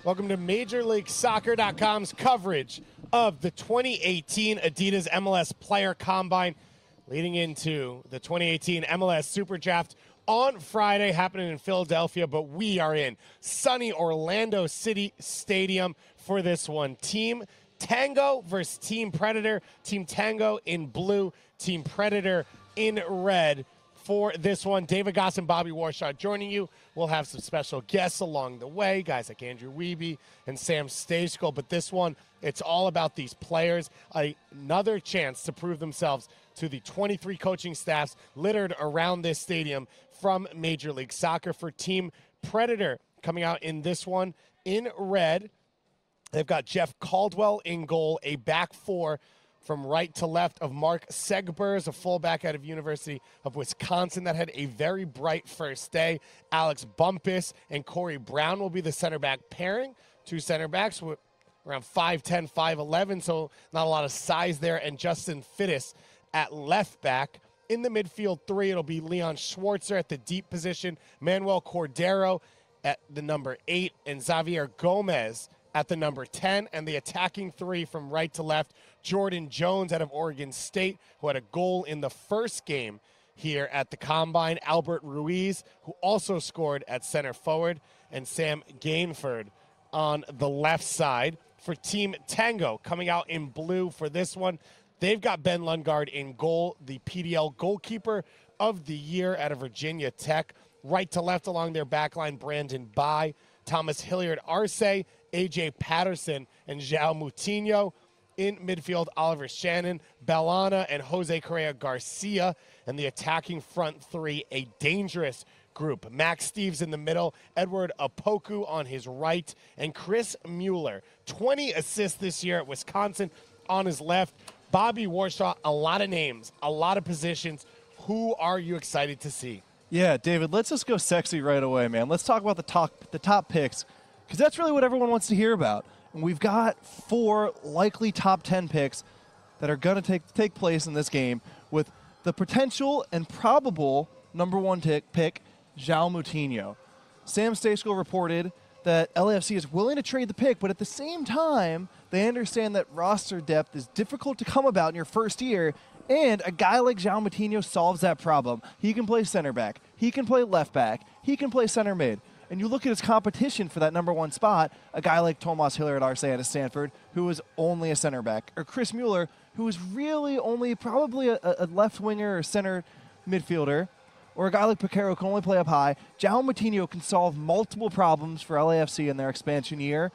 Welcome to MajorLeagueSoccer.com's coverage of the 2018 Adidas MLS Player Combine, leading into the 2018 MLS SuperDraft on Friday, happening in Philadelphia, but we are in sunny Orlando City Stadium for this one. Team Tango versus Team Predator. Team Tango in blue, Team Predator in red. For this one, David Goss and Bobby Warshaw joining you. We'll have some special guests along the way, guys like Andrew Wiebe and Sam Stejskal. But this one, it's all about these players. Another chance to prove themselves to the 23 coaching staffs littered around this stadium from Major League Soccer. For Team Predator, coming out in this one in red, they've got Jeff Caldwell in goal, a back four from right to left of Mark Segbers, a fullback out of University of Wisconsin that had a very bright first day. Alex Bumpus and Corey Brown will be the center back pairing. Two center backs with around 5'10", 5'11", so not a lot of size there. And Justin Fittis at left back. In the midfield three, it'll be Leon Schwartzer at the deep position, Manuel Cordero at the number 8, and Xavier Gomez at the number 10, and the attacking three from right to left, Jordan Jones out of Oregon State, who had a goal in the first game here at the Combine, Albert Ruiz, who also scored at center forward, and Sam Gainford on the left side. For Team Tango, coming out in blue for this one, they've got Ben Lundgaard in goal, the PDL goalkeeper of the year out of Virginia Tech. Right to left along their backline, Brandon Bai, Thomas Hilliard Arce, A.J. Patterson, and João Moutinho. In midfield, Oliver Shannon, Bellana, and Jose Correa Garcia. And the attacking front three, a dangerous group. Max Steves in the middle, Edward Apoku on his right, and Chris Mueller. 20 assists this year at Wisconsin on his left. Bobby Warshaw, a lot of names, a lot of positions. Who are you excited to see? Yeah, David, let's just go sexy right away, man. Let's talk about the top picks, because that's really what everyone wants to hear about. And we've got 4 likely top 10 picks that are going to take place in this game, with the potential and probable number 1 pick, João Moutinho. Sam Stejskal reported that LAFC is willing to trade the pick, but at the same time, they understand that roster depth is difficult to come about in your first year, and a guy like João Moutinho solves that problem. He can play center back. He can play left back. He can play center mid. And you look at his competition for that number 1 spot, a guy like Tomas Hilliard Arce out of Stanford, who is only a center back, or Chris Mueller, who is really only probably a left winger or center midfielder, or a guy like Picaro who can only play up high. João Moutinho can solve multiple problems for LAFC in their expansion year,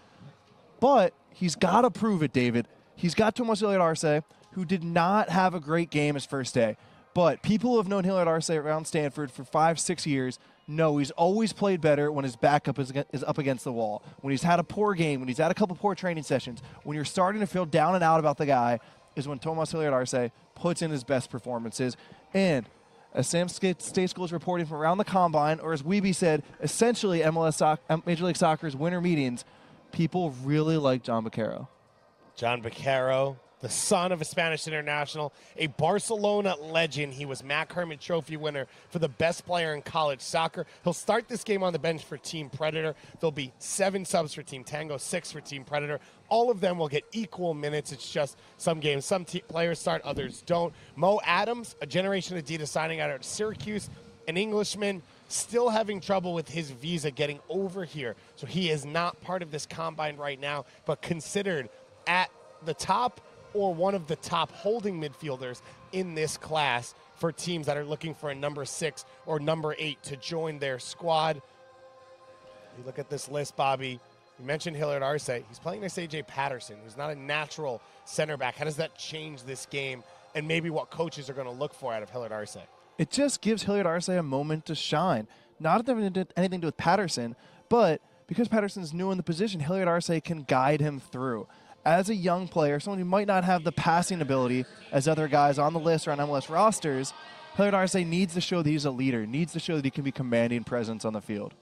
but he's got to prove it, David. He's got Tomas Hilliard Arce, who did not have a great game his first day. But people who have known Hilliard Arce around Stanford for 5-6 years know he's always played better when his backup is up against the wall. When he's had a poor game, when he's had a couple poor training sessions, when you're starting to feel down and out about the guy, is when Tomas Hilliard Arce puts in his best performances. And as Sam Stejskal is reporting from around the Combine, or as Wiebe said, essentially Major League Soccer's winter meetings, people really like John Vaquero. John Vaquero, the son of a Spanish international, a Barcelona legend. He was Mac Hermann Trophy winner for the best player in college soccer. He'll start this game on the bench for Team Predator. There'll be 7 subs for Team Tango, 6 for Team Predator. All of them will get equal minutes. It's just some games, some players start, others don't. Mo Adams, a Generation Adidas signing out of Syracuse, an Englishman, still having trouble with his visa getting over here. So he is not part of this combine right now, but considered at the top or one of the top holding midfielders in this class for teams that are looking for a number 6 or number 8 to join their squad. You look at this list, Bobby. You mentioned Hilliard Arce. He's playing next to A.J. Patterson, who's not a natural center back. How does that change this game and maybe what coaches are going to look for out of Hilliard Arce? It just gives Hilliard Arce a moment to shine. Not that it did anything to do with Patterson, but because Patterson's new in the position, Hilliard Arce can guide him through. As a young player, someone who might not have the passing ability as other guys on the list or on MLS rosters, Hilliard Arce needs to show that he's a leader, needs to show that he can be commanding presence on the field.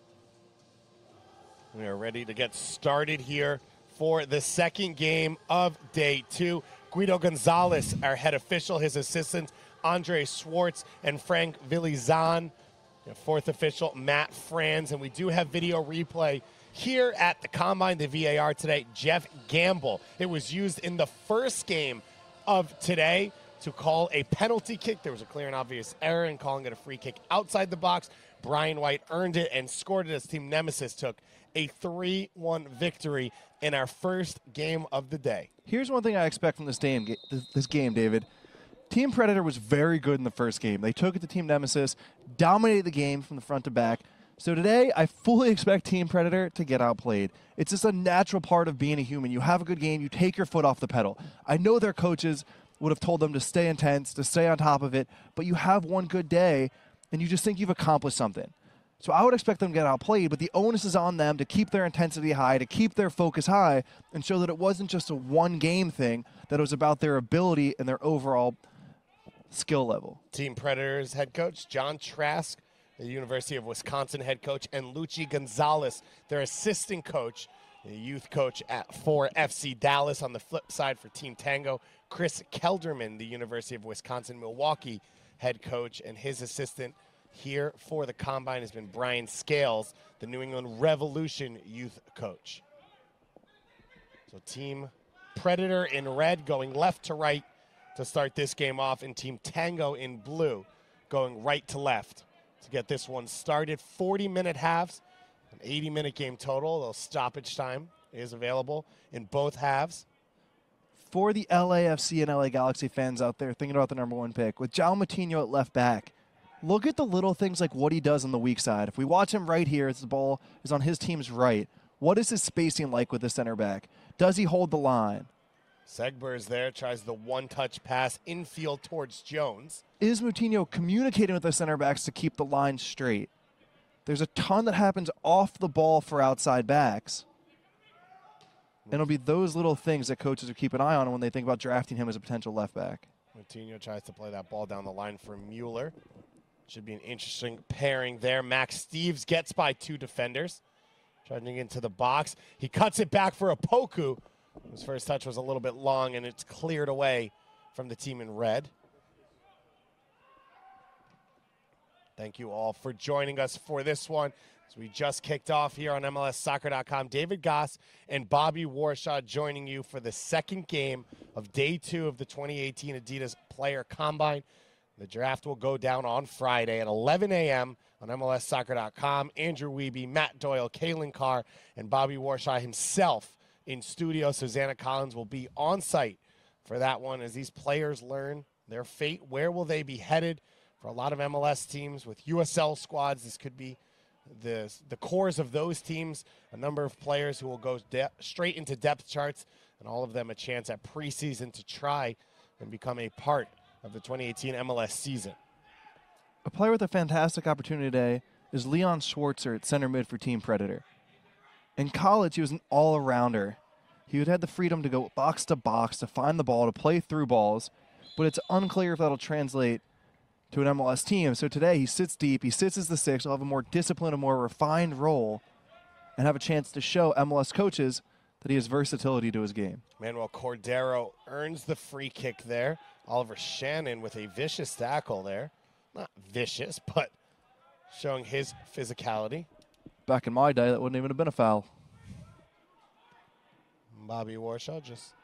We are ready to get started here for the second game of day 2. Guido Gonzalez, our head official, his assistants, Andre Schwartz and Frank Villizan. Fourth official, Matt Franz. And we do have video replay here at the Combine, the VAR today, Jeff Gamble. It was used in the first game of today to call a penalty kick. There was a clear and obvious error in calling it a free kick outside the box. Brian White earned it and scored it as Team Nemesis took a 3-1 victory in our first game of the day. Here's one thing I expect from this game, David. Team Predator was very good in the first game. They took it to Team Nemesis, dominated the game from the front to back. So today, I fully expect Team Predator to get outplayed. It's just a natural part of being a human. You have a good game, you take your foot off the pedal. I know their coaches would have told them to stay intense, to stay on top of it, but you have one good day, and you just think you've accomplished something. So I would expect them to get outplayed, but the onus is on them to keep their intensity high, to keep their focus high, and show that it wasn't just a one-game thing, that it was about their ability and their overall skill level. Team Predators head coach John Trask, the University of Wisconsin head coach, and Luchi Gonzalez, their assistant coach, the youth coach for FC Dallas. On the flip side for Team Tango, Chris Kelderman, the University of Wisconsin-Milwaukee head coach, and his assistant here for the Combine has been Brian Scales, the New England Revolution youth coach. So Team Predator in red going left to right to start this game off, and Team Tango in blue going right to left to get this one started. 40-minute halves, an 80-minute game total. A stoppage time is available in both halves. For the LAFC and LA Galaxy fans out there thinking about the #1 pick, with João Moutinho at left back, look at the little things like what he does on the weak side. If we watch him right here as the ball is on his team's right, what is his spacing like with the center back? Does he hold the line? Segber's there, tries the one-touch pass infield towards Jones. Is Moutinho communicating with the center backs to keep the line straight? There's a ton that happens off the ball for outside backs. And it'll be those little things that coaches will keep an eye on when they think about drafting him as a potential left back. Moutinho tries to play that ball down the line for Mueller. Should be an interesting pairing there. Max Steves gets by two defenders. Charging into the box. He cuts it back for a Poku. His first touch was a little bit long, and it's cleared away from the team in red. Thank you all for joining us for this one. As we just kicked off here on MLSsoccer.com, David Goss and Bobby Warshaw joining you for the second game of Day 2 of the 2018 Adidas Player Combine. The draft will go down on Friday at 11 a.m. on MLSsoccer.com. Andrew Wiebe, Matt Doyle, Kalen Carr, and Bobby Warshaw himself in studio. Susanna Collins will be on site for that one as these players learn their fate. Where will they be headed? For a lot of MLS teams with USL squads, this could be the cores of those teams. A number of players who will go straight into depth charts, and all of them a chance at preseason to try and become a part of the 2018 MLS season. A player with a fantastic opportunity today is Leon Schwartzer at center mid for Team Predator. In college, he was an all-arounder. He would have the freedom to go box to box, to find the ball, to play through balls, but it's unclear if that'll translate to an MLS team. So today, he sits deep, he sits as the 6, he'll have a more disciplined, a more refined role, and have a chance to show MLS coaches that he has versatility to his game. Manuel Cordero earns the free kick there. Oliver Shannon with a vicious tackle there. Not vicious, but showing his physicality. Back in my day, that wouldn't even have been a foul. Bobby Warshaw just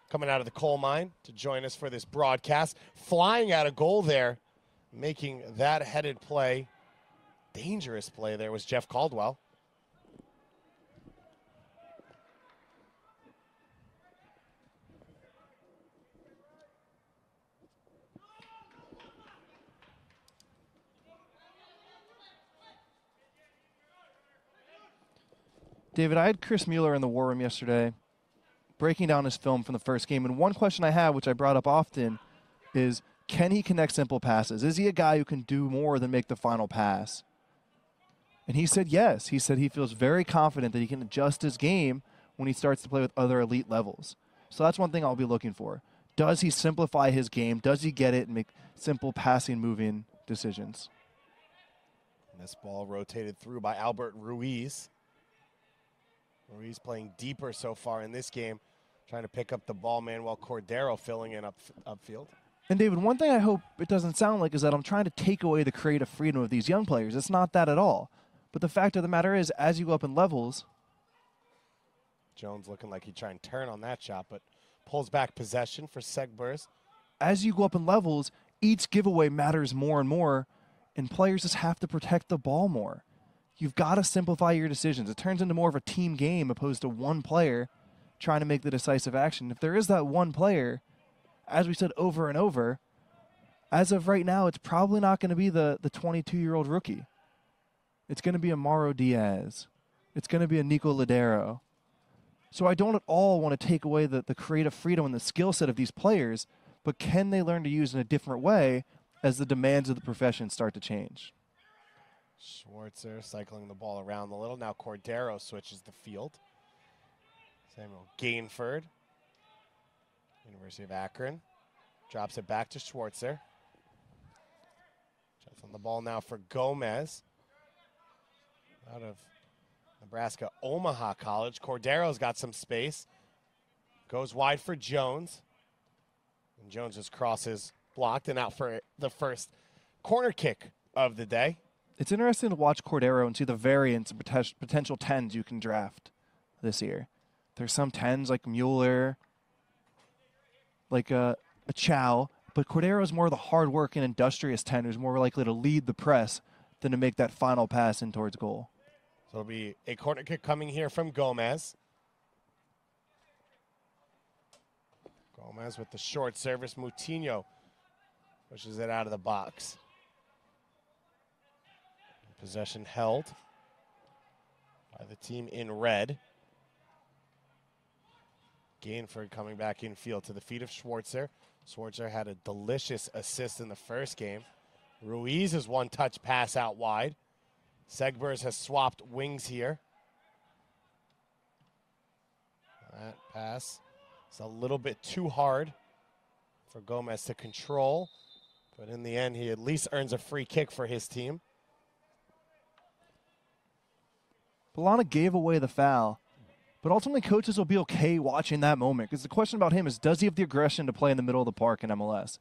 coming out of the coal mine to join us for this broadcast. Flying out a goal there, making that headed play. Dangerous play there was Jeff Caldwell. David, I had Chris Mueller in the War Room yesterday breaking down his film from the first game, and one question I have, which I brought up often, is can he connect simple passes? Is he a guy who can do more than make the final pass? And he said yes. He said he feels very confident that he can adjust his game when he starts to play with other elite levels. So that's one thing I'll be looking for. Does he simplify his game? Does he get it and make simple passing, moving decisions? And this ball rotated through by Albert Ruiz. Ruiz playing deeper so far in this game, trying to pick up the ball. Manuel Cordero filling in upfield. And David, one thing I hope it doesn't sound like is that I'm trying to take away the creative freedom of these young players. It's not that at all. But the fact of the matter is, as you go up in levels, Jones looking like he'd try and turn on that shot, but pulls back possession for Segbers. As you go up in levels, each giveaway matters more and more, and players just have to protect the ball more. You've got to simplify your decisions. It turns into more of a team game opposed to one player trying to make the decisive action. If there is that one player, as we said over and over, as of right now, it's probably not going to be the 22-year-old rookie. It's going to be a Mauro Diaz. It's going to be a Nico Ladero. So I don't at all want to take away the creative freedom and the skill set of these players, but can they learn to use in a different way as the demands of the profession start to change? Schwartzer cycling the ball around a little. Now Cordero switches the field. Samuel Gainford, University of Akron, drops it back to Schwartzer. Jumps on the ball now for Gomez. Out of Nebraska Omaha College. Cordero's got some space. Goes wide for Jones. And Jones just crosses blocked and out for the first corner kick of the day. It's interesting to watch Cordero and see the variants and potential 10s you can draft this year. There's some 10s like Mueller, like a Chow, but Cordero is more the hard-working, industrious 10 who's more likely to lead the press than to make that final pass in towards goal. So it'll be a corner kick coming here from Gomez. Gomez with the short service. Moutinho pushes it out of the box. Possession held by the team in red. Gainford coming back in field to the feet of Schwartzer. Schwartzer had a delicious assist in the first game. Ruiz's one-touch pass out wide. Segbers has swapped wings here. That pass is a little bit too hard for Gomez to control. But in the end, he at least earns a free kick for his team. Bologna gave away the foul, but ultimately coaches will be okay watching that moment because the question about him is, does he have the aggression to play in the middle of the park in MLS?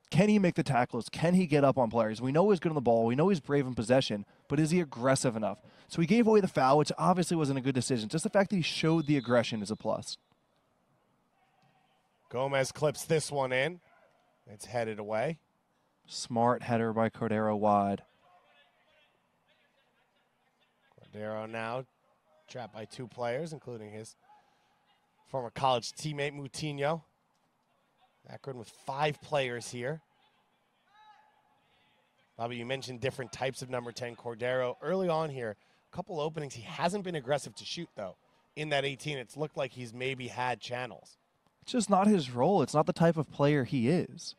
Can he make the tackles? Can he get up on players? We know he's good on the ball. We know he's brave in possession, but is he aggressive enough? So he gave away the foul, which obviously wasn't a good decision. Just the fact that he showed the aggression is a plus. Gomez clips this one in. It's headed away. Smart header by Cordero wide. Cordero now trapped by two players, including his former college teammate Moutinho. Akron with 5 players here. Bobby, you mentioned different types of number 10. Cordero early on here, a couple openings. He hasn't been aggressive to shoot, though. In that 18, it's looked like he's maybe had channels. It's just not his role. It's not the type of player he is.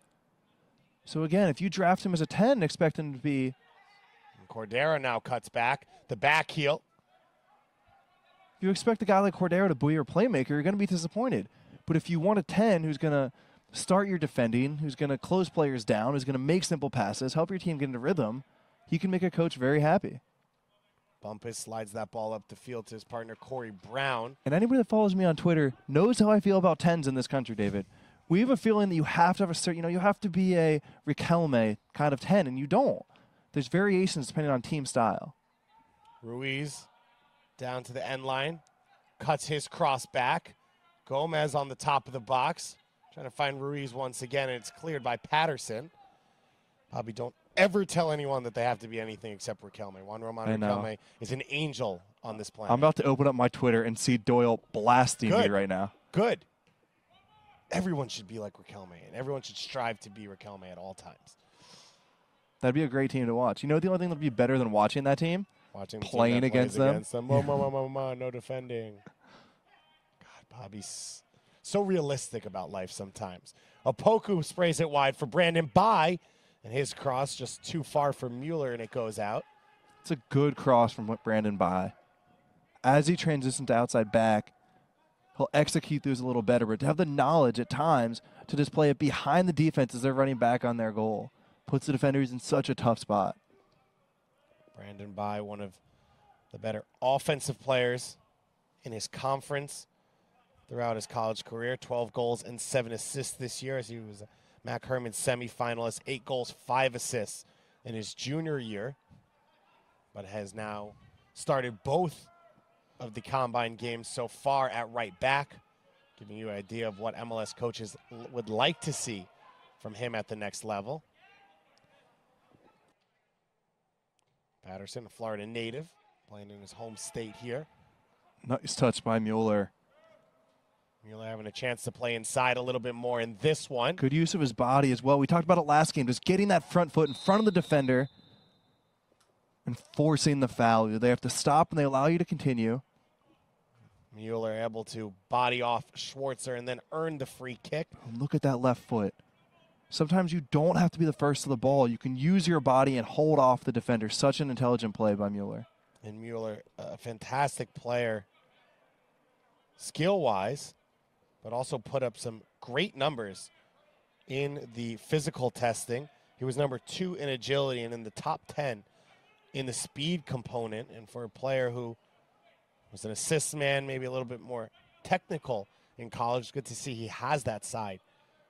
So again, if you draft him as a 10, expect him to be... And Cordero now cuts back. The back heel. If you expect a guy like Cordero to be your playmaker, you're going to be disappointed. But if you want a 10 who's going to start your defending, who's going to close players down, who's going to make simple passes, help your team get into rhythm, he can make a coach very happy. Bumpus slides that ball up the field to his partner, Corey Brown. And anybody that follows me on Twitter knows how I feel about 10s in this country, David. We have a feeling that you have to have a certain, you have to be a Riquelme kind of 10, and you don't. There's variations depending on team style. Ruiz down to the end line, cuts his cross back. Gomez on the top of the box, trying to find Ruiz once again, and it's cleared by Patterson. Bobby, don't ever tell anyone that they have to be anything except Riquelme. Juan Romano Riquelme is an angel on this planet. I'm about to open up my Twitter and see Doyle blasting me right now. Good. Everyone should be like Riquelme, and everyone should strive to be Riquelme at all times. That'd be a great team to watch. You know the only thing that would be better than watching that team? Watching playing against them. No defending. God, Bobby's so realistic about life sometimes. Opoku sprays it wide for Brandon By, and his cross just too far for Mueller, and it goes out. It's a good cross from Brandon By. As he transitions to outside back, he'll execute those a little better, but to have the knowledge at times to just play it behind the defense as they're running back on their goal puts the defenders in such a tough spot. Brandon By, one of the better offensive players in his conference throughout his college career. 12 goals and 7 assists this year as he was a Mac Hermann semifinalist. 8 goals, 5 assists in his junior year, but has now started both of the Combine games so far at right back, giving you an idea of what MLS coaches would like to see from him at the next level. Patterson, a Florida native, playing in his home state here. Nice touch by Mueller. Mueller having a chance to play inside a little bit more in this one. Good use of his body as well. We talked about it last game, just getting that front foot in front of the defender and forcing the foul. They have to stop and they allow you to continue. Mueller able to body off Schwartzer and then earn the free kick. Look at that left foot. Sometimes you don't have to be the first to the ball. You can use your body and hold off the defender. Such an intelligent play by Mueller. And Mueller, a fantastic player skill-wise, but also put up some great numbers in the physical testing. He was number 2 in agility and in the top 10 in the speed component. And for a player who was an assist man, maybe a little bit more technical in college, good to see he has that side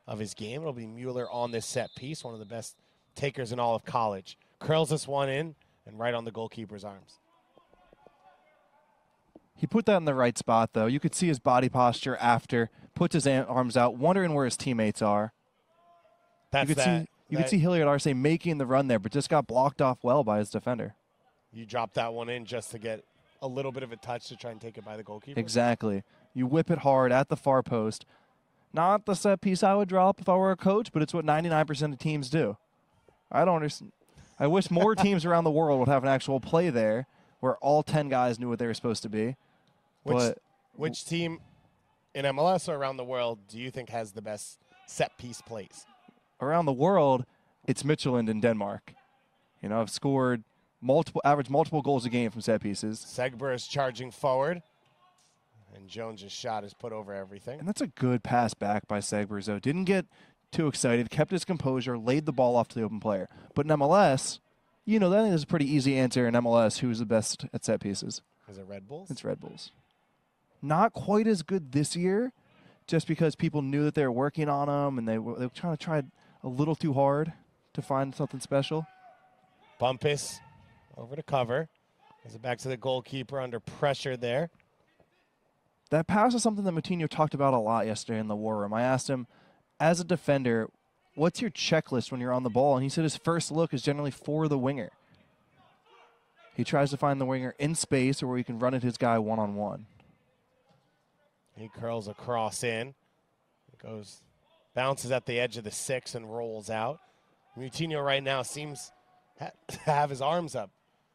of his game. It'll be Mueller on this set piece, one of the best takers in all of college. Curls this one in and right on the goalkeeper's arms. He put that in the right spot, though. You could see his body posture after, puts his arms out, wondering where his teammates are. You could see Hilliard Arce making the run there, but just got blocked off well by his defender. You dropped that one in just to get a little bit of a touch to try and take it by the goalkeeper. Exactly. You whip it hard at the far post. Not the set piece I would drop if I were a coach, but it's what 99% of teams do. I don't understand. I wish more teams around the world would have an actual play there where all 10 guys knew what they were supposed to be. Which team in MLS or around the world do you think has the best set piece plays? Around the world, it's Midtjylland in Denmark. You know, I've scored average multiple goals a game from set pieces. Segber is charging forward, and Jones' shot is put over everything. And that's a good pass back by Segber, though. Didn't get too excited, kept his composure, laid the ball off to the open player. But in MLS, you know, that is a pretty easy answer in MLS who's the best at set pieces. Is it Red Bulls? It's Red Bulls. Not quite as good this year, just because people knew that they were working on them, and they were trying to try a little too hard to find something special. Bumpus over to cover. Is it back to the goalkeeper under pressure there? That pass is something that Moutinho talked about a lot yesterday in the war room. I asked him, as a defender, what's your checklist when you're on the ball? And he said his first look is generally for the winger. He tries to find the winger in space or where he can run at his guy one-on-one. He curls across in. Bounces at the edge of the 6 and rolls out. Moutinho right now seems to have his arms up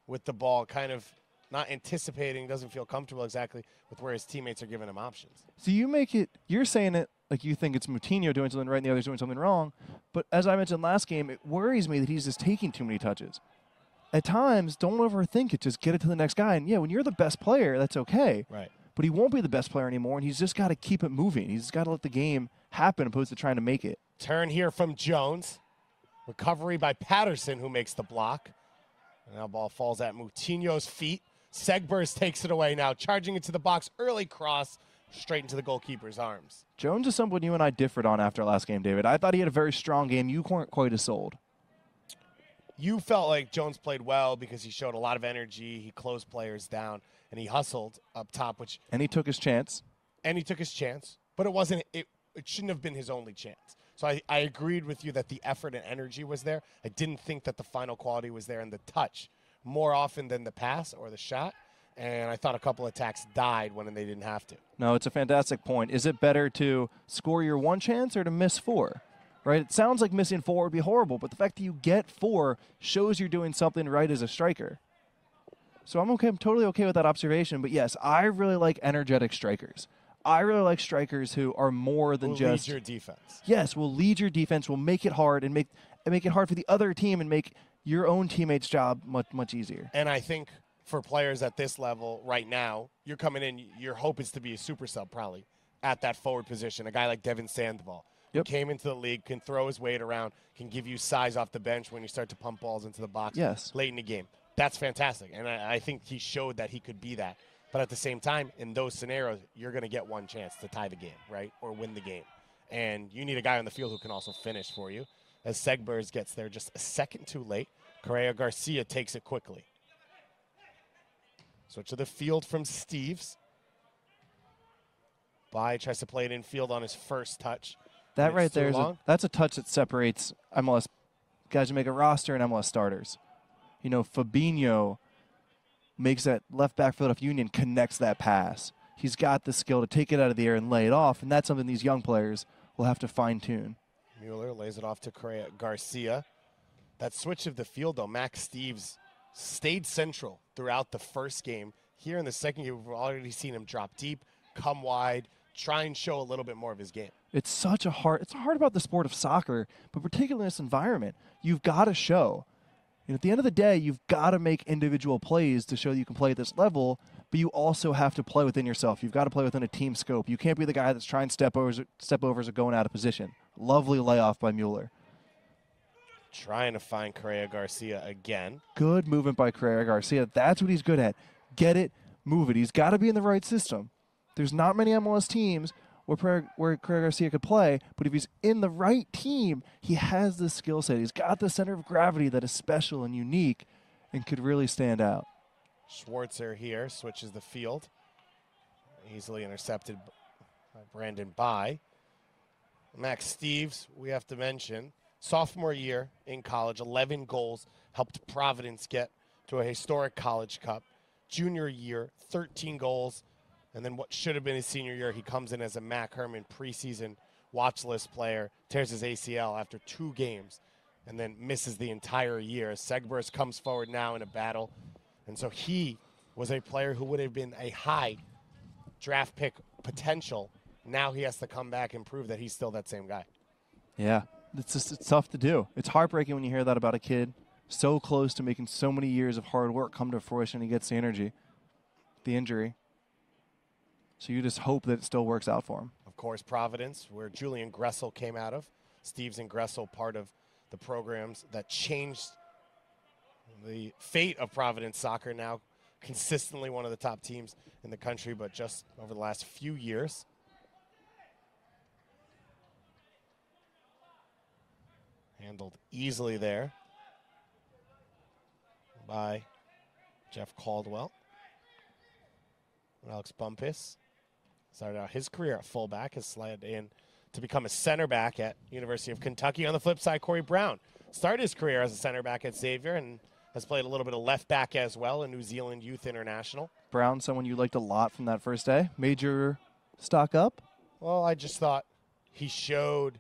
with the ball, kind of not anticipating, doesn't feel comfortable exactly with where his teammates are giving him options. So you're saying it like you think it's Moutinho doing something right and the other's doing something wrong. But as I mentioned last game, it worries me that he's just taking too many touches. At times, don't overthink it. Just get it to the next guy. And, yeah, when you're the best player, that's okay. Right. But he won't be the best player anymore, and he's just got to keep it moving. He's got to let the game happen opposed to trying to make it. Turn here from Jones. Recovery by Patterson, who makes the block. And now ball falls at Moutinho's feet. Segbers takes it away now, charging into the box. Early cross straight into the goalkeeper's arms. Jones is someone you and I differed on after last game, David. I thought he had a very strong game. You weren't quite as sold. You felt like Jones played well because he showed a lot of energy. He closed players down, and he hustled up top. And he took his chance. But it wasn't. It shouldn't have been his only chance. So I agreed with you that the effort and energy was there. I didn't think that the final quality was there in the touch more often than the pass or the shot. And I thought a couple attacks died when they didn't have to. No, it's a fantastic point. Is it better to score your one chance or to miss 4? Right? It sounds like missing 4 would be horrible, but the fact that you get 4 shows you're doing something right as a striker. So I'm totally okay with that observation. But yes, I really like energetic strikers. I really like strikers who are more than just lead your defense. Yes, will lead your defense, will make it hard and make it hard for the other team and make your own teammate's job much easier. And I think for players at this level right now, you're coming in, your hope is to be a super sub probably at that forward position. A guy like Devin Sandoval. Yep. Came into the league, can throw his weight around, can give you size off the bench when you start to pump balls into the box late in the game. That's fantastic. And I think he showed that he could be that. But at the same time, in those scenarios, you're going to get one chance to tie the game, right, or win the game. And you need a guy on the field who can also finish for you. As Segbers gets there just a second too late, Correa Garcia takes it quickly. Switch to the field from Steves. Bai tries to play it infield on his first touch. That right there, that's a touch that separates MLS guys who make a roster and MLS starters. You know, Fabinho makes that left back Philadelphia Union, connects that pass. He's got the skill to take it out of the air and lay it off, and that's something these young players will have to fine-tune. Mueller lays it off to Garcia. That switch of the field, though, Max Steves stayed central throughout the first game. Here in the second game, we've already seen him drop deep, come wide, try and show a little bit more of his game. It's hard about the sport of soccer, but particularly in this environment, you've got to show. And at the end of the day, you've got to make individual plays to show that you can play at this level, but you also have to play within yourself. You've got to play within a team scope. You can't be the guy that's trying step overs or going out of position. Lovely layoff by Mueller. Trying to find Correa Garcia again. Good movement by Correa Garcia. That's what he's good at. Get it, move it. He's got to be in the right system. There's not many MLS teams where Correa Garcia could play, but if he's in the right team, he has the skill set. He's got the center of gravity that is special and unique and could really stand out. Schwartzer here switches the field. Easily intercepted by Brandon Bai. Max Steves, we have to mention, sophomore year in college, 11 goals, helped Providence get to a historic college cup. Junior year, 13 goals. And then what should have been his senior year, he comes in as a Mac Herman preseason watch list player, tears his ACL after 2 games, and then misses the entire year. Segbers comes forward now in a battle. And so he was a player who would have been a high draft pick potential. Now he has to come back and prove that he's still that same guy. Yeah, it's tough to do. It's heartbreaking when you hear that about a kid so close to making so many years of hard work come to fruition. He gets the injury. So you just hope that it still works out for him. Of course, Providence, where Julian Gressil came out of. Steves and Gressil, part of the programs that changed the fate of Providence soccer, now consistently one of the top teams in the country, but just over the last few years. Handled easily there by Jeff Caldwell. Alex Bumpus started out his career at fullback, has slid in to become a center back at University of Kentucky. On the flip side, Corey Brown started his career as a center back at Xavier and has played a little bit of left back as well in New Zealand Youth International. Brown, someone you liked a lot from that first day. Made your stock up? Well, I just thought he showed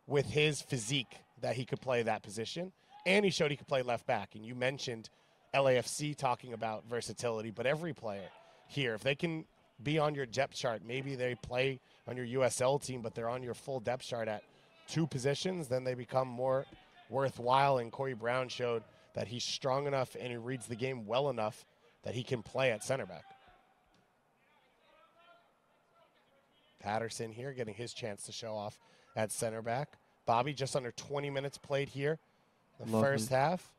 with his physique that he could play that position, and he showed he could play left back. And you mentioned LAFC talking about versatility, but every player here, if they can be on your depth chart, maybe they play on your USL team, but they're on your full depth chart at 2 positions, then they become more worthwhile. And Corey Brown showed that he's strong enough and he reads the game well enough that he can play at center back. Patterson here getting his chance to show off at center back. Bobby, just under 20 minutes played here the first half.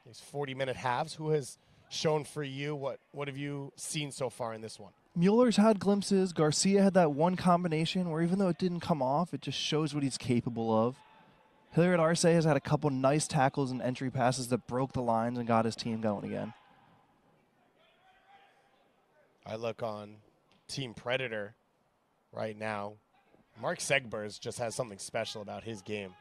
These 40-minute halves. Who has shown for you? What have you seen so far in this one? Mueller's had glimpses. Garcia had that one combination where even though it didn't come off, it just shows what he's capable of. Hilliard Arce has had a couple nice tackles and entry passes that broke the lines and got his team going again. I look on Team Predator right now. Mark Segbers just has something special about his game.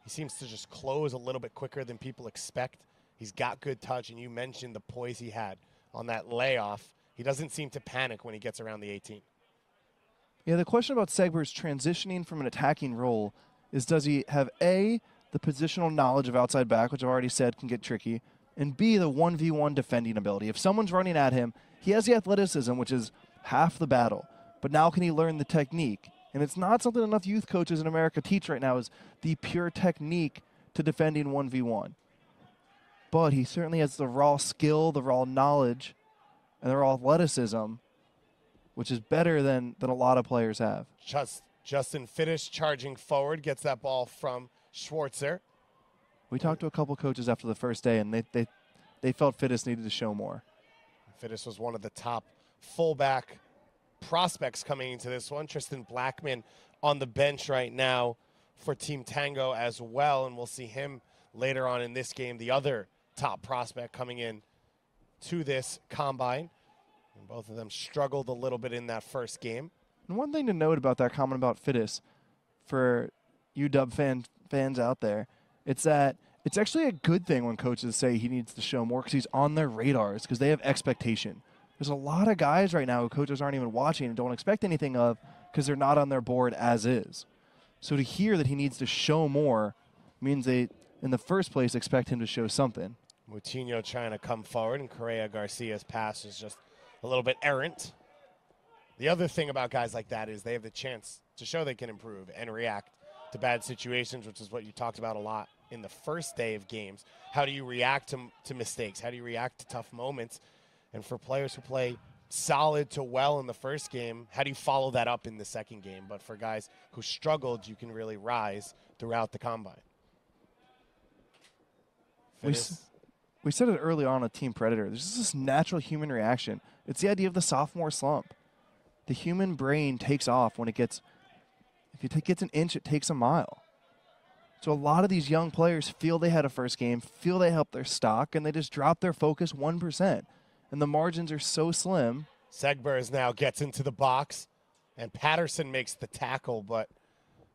He seems to just close a little bit quicker than people expect. He's got good touch, and you mentioned the poise he had on that layoff. He doesn't seem to panic when he gets around the 18. Yeah, the question about Segbers transitioning from an attacking role is, does he have A, the positional knowledge of outside back, which I've already said can get tricky, and B, the 1v1 defending ability. If someone's running at him, he has the athleticism, which is half the battle. But now can he learn the technique? And it's not something enough youth coaches in America teach right now, is the pure technique to defending 1v1. But he certainly has the raw skill, the raw knowledge, and the raw athleticism, which is better than a lot of players have. Justin Fittish charging forward, gets that ball from Schwartzer. We talked to a couple coaches after the first day, and they felt Fittish needed to show more. Fittish was one of the top fullback prospects coming into this one. Tristan Blackman on the bench right now for Team Tango as well, and we'll see him later on in this game, the other top prospect coming in to this combine. And both of them struggled a little bit in that first game. And one thing to note about that comment about Fittis, for you Dub fans out there, it's that it's actually a good thing when coaches say he needs to show more because he's on their radars because they have expectation. There's a lot of guys right now who coaches aren't even watching and don't expect anything of because they're not on their board as is. So to hear that he needs to show more means they, in the first place, expect him to show something. Moutinho trying to come forward, and Correa Garcia's pass is just a little bit errant. The other thing about guys like that is they have the chance to show they can improve and react to bad situations, which is what you talked about a lot in the first day of games. How do you react to mistakes? How do you react to tough moments? And for players who play solid to well in the first game, how do you follow that up in the second game? But for guys who struggled, you can really rise throughout the combine. We said it early on with Team Predator. There's just this natural human reaction. It's the idea of the sophomore slump. The human brain takes off when it gets, if it gets an inch, it takes a mile. So a lot of these young players feel they had a first game, feel they helped their stock, and they just drop their focus 1%. And the margins are so slim. Segbers now gets into the box, and Patterson makes the tackle, but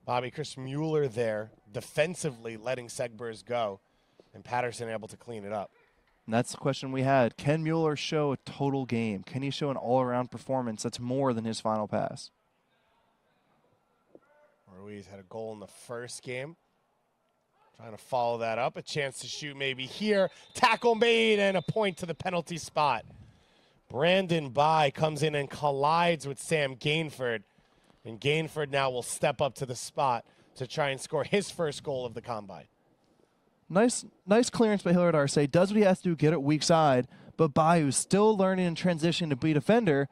Bobby Chris Mueller there defensively letting Segbers go, and Patterson able to clean it up. And that's the question we had. Can Mueller show a total game? Can he show an all-around performance that's more than his final pass? Ruiz had a goal in the first game. Trying to follow that up. A chance to shoot maybe here. Tackle made and a point to the penalty spot. Brandon Bai comes in and collides with Sam Gainford. And Gainford now will step up to the spot to try and score his first goal of the combine. Nice clearance by Hilliard Arce. Does what he has to do, get it weak side. But Bai, who's still learning in transition to be a defender,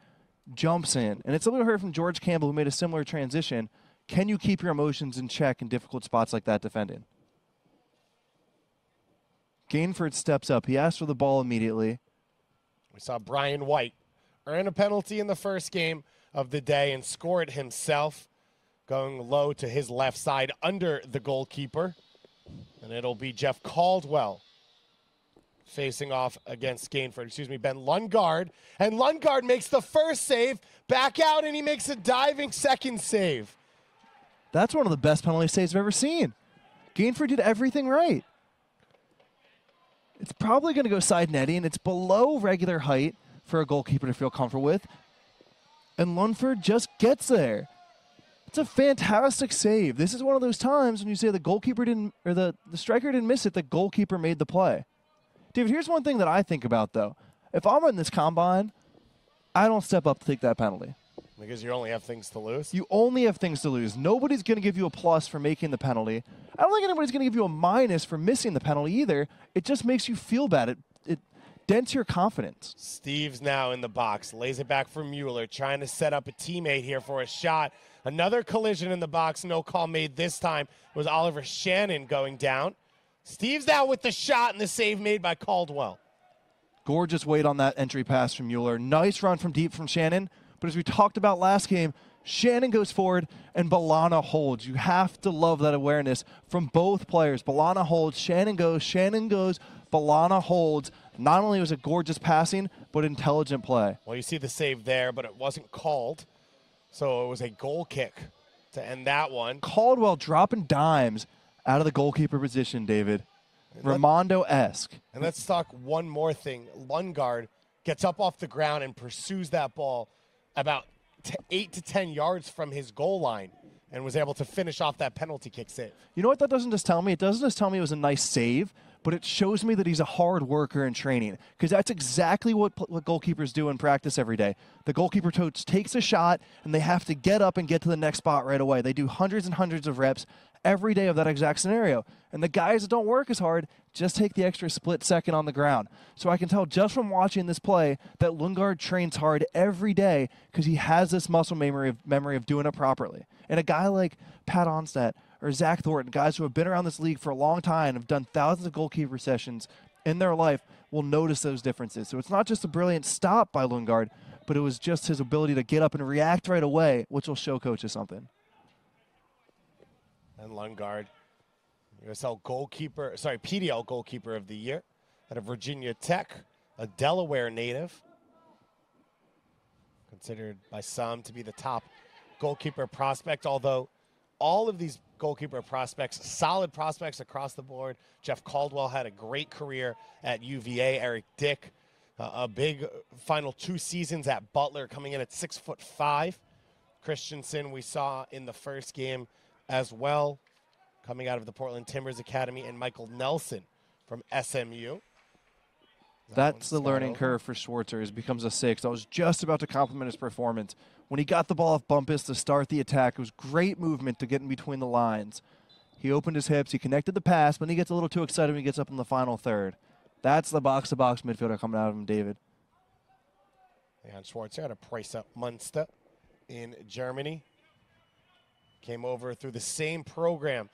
jumps in. And it's something we heard from George Campbell, who made a similar transition. Can you keep your emotions in check in difficult spots like that defending? Gainford steps up. He asks for the ball immediately. We saw Brian White earn a penalty in the first game of the day and score it himself, going low to his left side under the goalkeeper. And it'll be Jeff Caldwell facing off against Gainford. Ben Lundgaard. And Lundgaard makes the first save, back out, and he makes a diving second save. That's one of the best penalty saves I've ever seen. Gainford did everything right. It's probably going to go side netting. It's below regular height for a goalkeeper to feel comfortable with. And Lundford just gets there. It's a fantastic save. This is one of those times when you say the goalkeeper didn't, or the striker didn't miss it, the goalkeeper made the play. David, here's one thing that I think about, though. If I'm in this combine, I don't step up to take that penalty. Because you only have things to lose? You only have things to lose. Nobody's going to give you a plus for making the penalty. I don't think anybody's going to give you a minus for missing the penalty either. It just makes you feel bad. It dents your confidence. Steve's now in the box. Lays it back for Mueller, trying to set up a teammate here for a shot. Another collision in the box. No call made this time. It was Oliver Shannon going down. Steve's now with the shot and the save made by Caldwell. Gorgeous weight on that entry pass from Mueller. Nice run from deep from Shannon. But as we talked about last game, Shannon goes forward and Balana holds. You have to love that awareness from both players. Balana holds, Shannon goes, Balana holds. Not only was it gorgeous passing, but intelligent play. Well, you see the save there, but it wasn't called. So it was a goal kick to end that one. Caldwell dropping dimes out of the goalkeeper position, David. Ramondo-esque. And let's talk one more thing. Lundgaard gets up off the ground and pursues that ball about 8 to 10 yards from his goal line and was able to finish off that penalty kick save. You know what that doesn't just tell me? It doesn't just tell me it was a nice save, but it shows me that he's a hard worker in training, because that's exactly what goalkeepers do in practice every day. The goalkeeper coach takes a shot, and they have to get up and get to the next spot right away. They do hundreds and hundreds of reps every day of that exact scenario. And the guys that don't work as hard just take the extra split second on the ground. So I can tell just from watching this play that Lundgaard trains hard every day because he has this muscle memory of doing it properly. And a guy like Pat Onstad or Zach Thornton, guys who have been around this league for a long time and have done thousands of goalkeeper sessions in their life, will notice those differences. So it's not just a brilliant stop by Lundgaard, but it was just his ability to get up and react right away, which will show coaches something. And Lundgaard, PDL goalkeeper of the year out of Virginia Tech, a Delaware native. considered by some to be the top goalkeeper prospect, although all of these goalkeeper prospects, solid prospects across the board. Jeff Caldwell had a great career at UVA. Eric Dick, a big final 2 seasons at Butler, coming in at 6'5". Christensen we saw in the first game as well, coming out of the Portland Timbers Academy, and Michael Nelson from SMU. That's the learning curve for Schwartzer. He becomes a 6. I was just about to compliment his performance. When he got the ball off Bumpus to start the attack, it was great movement to get in between the lines. He opened his hips, he connected the pass, but he gets a little too excited when he gets up in the final third. That's the box-to-box midfielder coming out of him, David. Leon Schwartzer out of Preuße Munster in Germany. Came over through the same program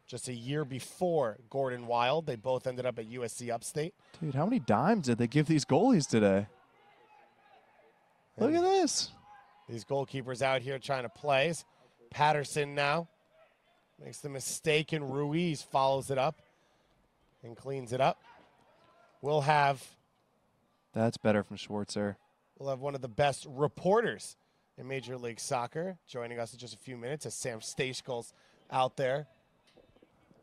just a year before Gordon Wild. They both ended up at USC Upstate. Dude, how many dimes did they give these goalies today? Look at this. These goalkeepers out here trying to play. Patterson now makes the mistake, and Ruiz follows it up and cleans it up. We'll have... That's better from Schwartzer. We'll have one of the best reporters in Major League Soccer joining us in just a few minutes as Sam Stashkel's out there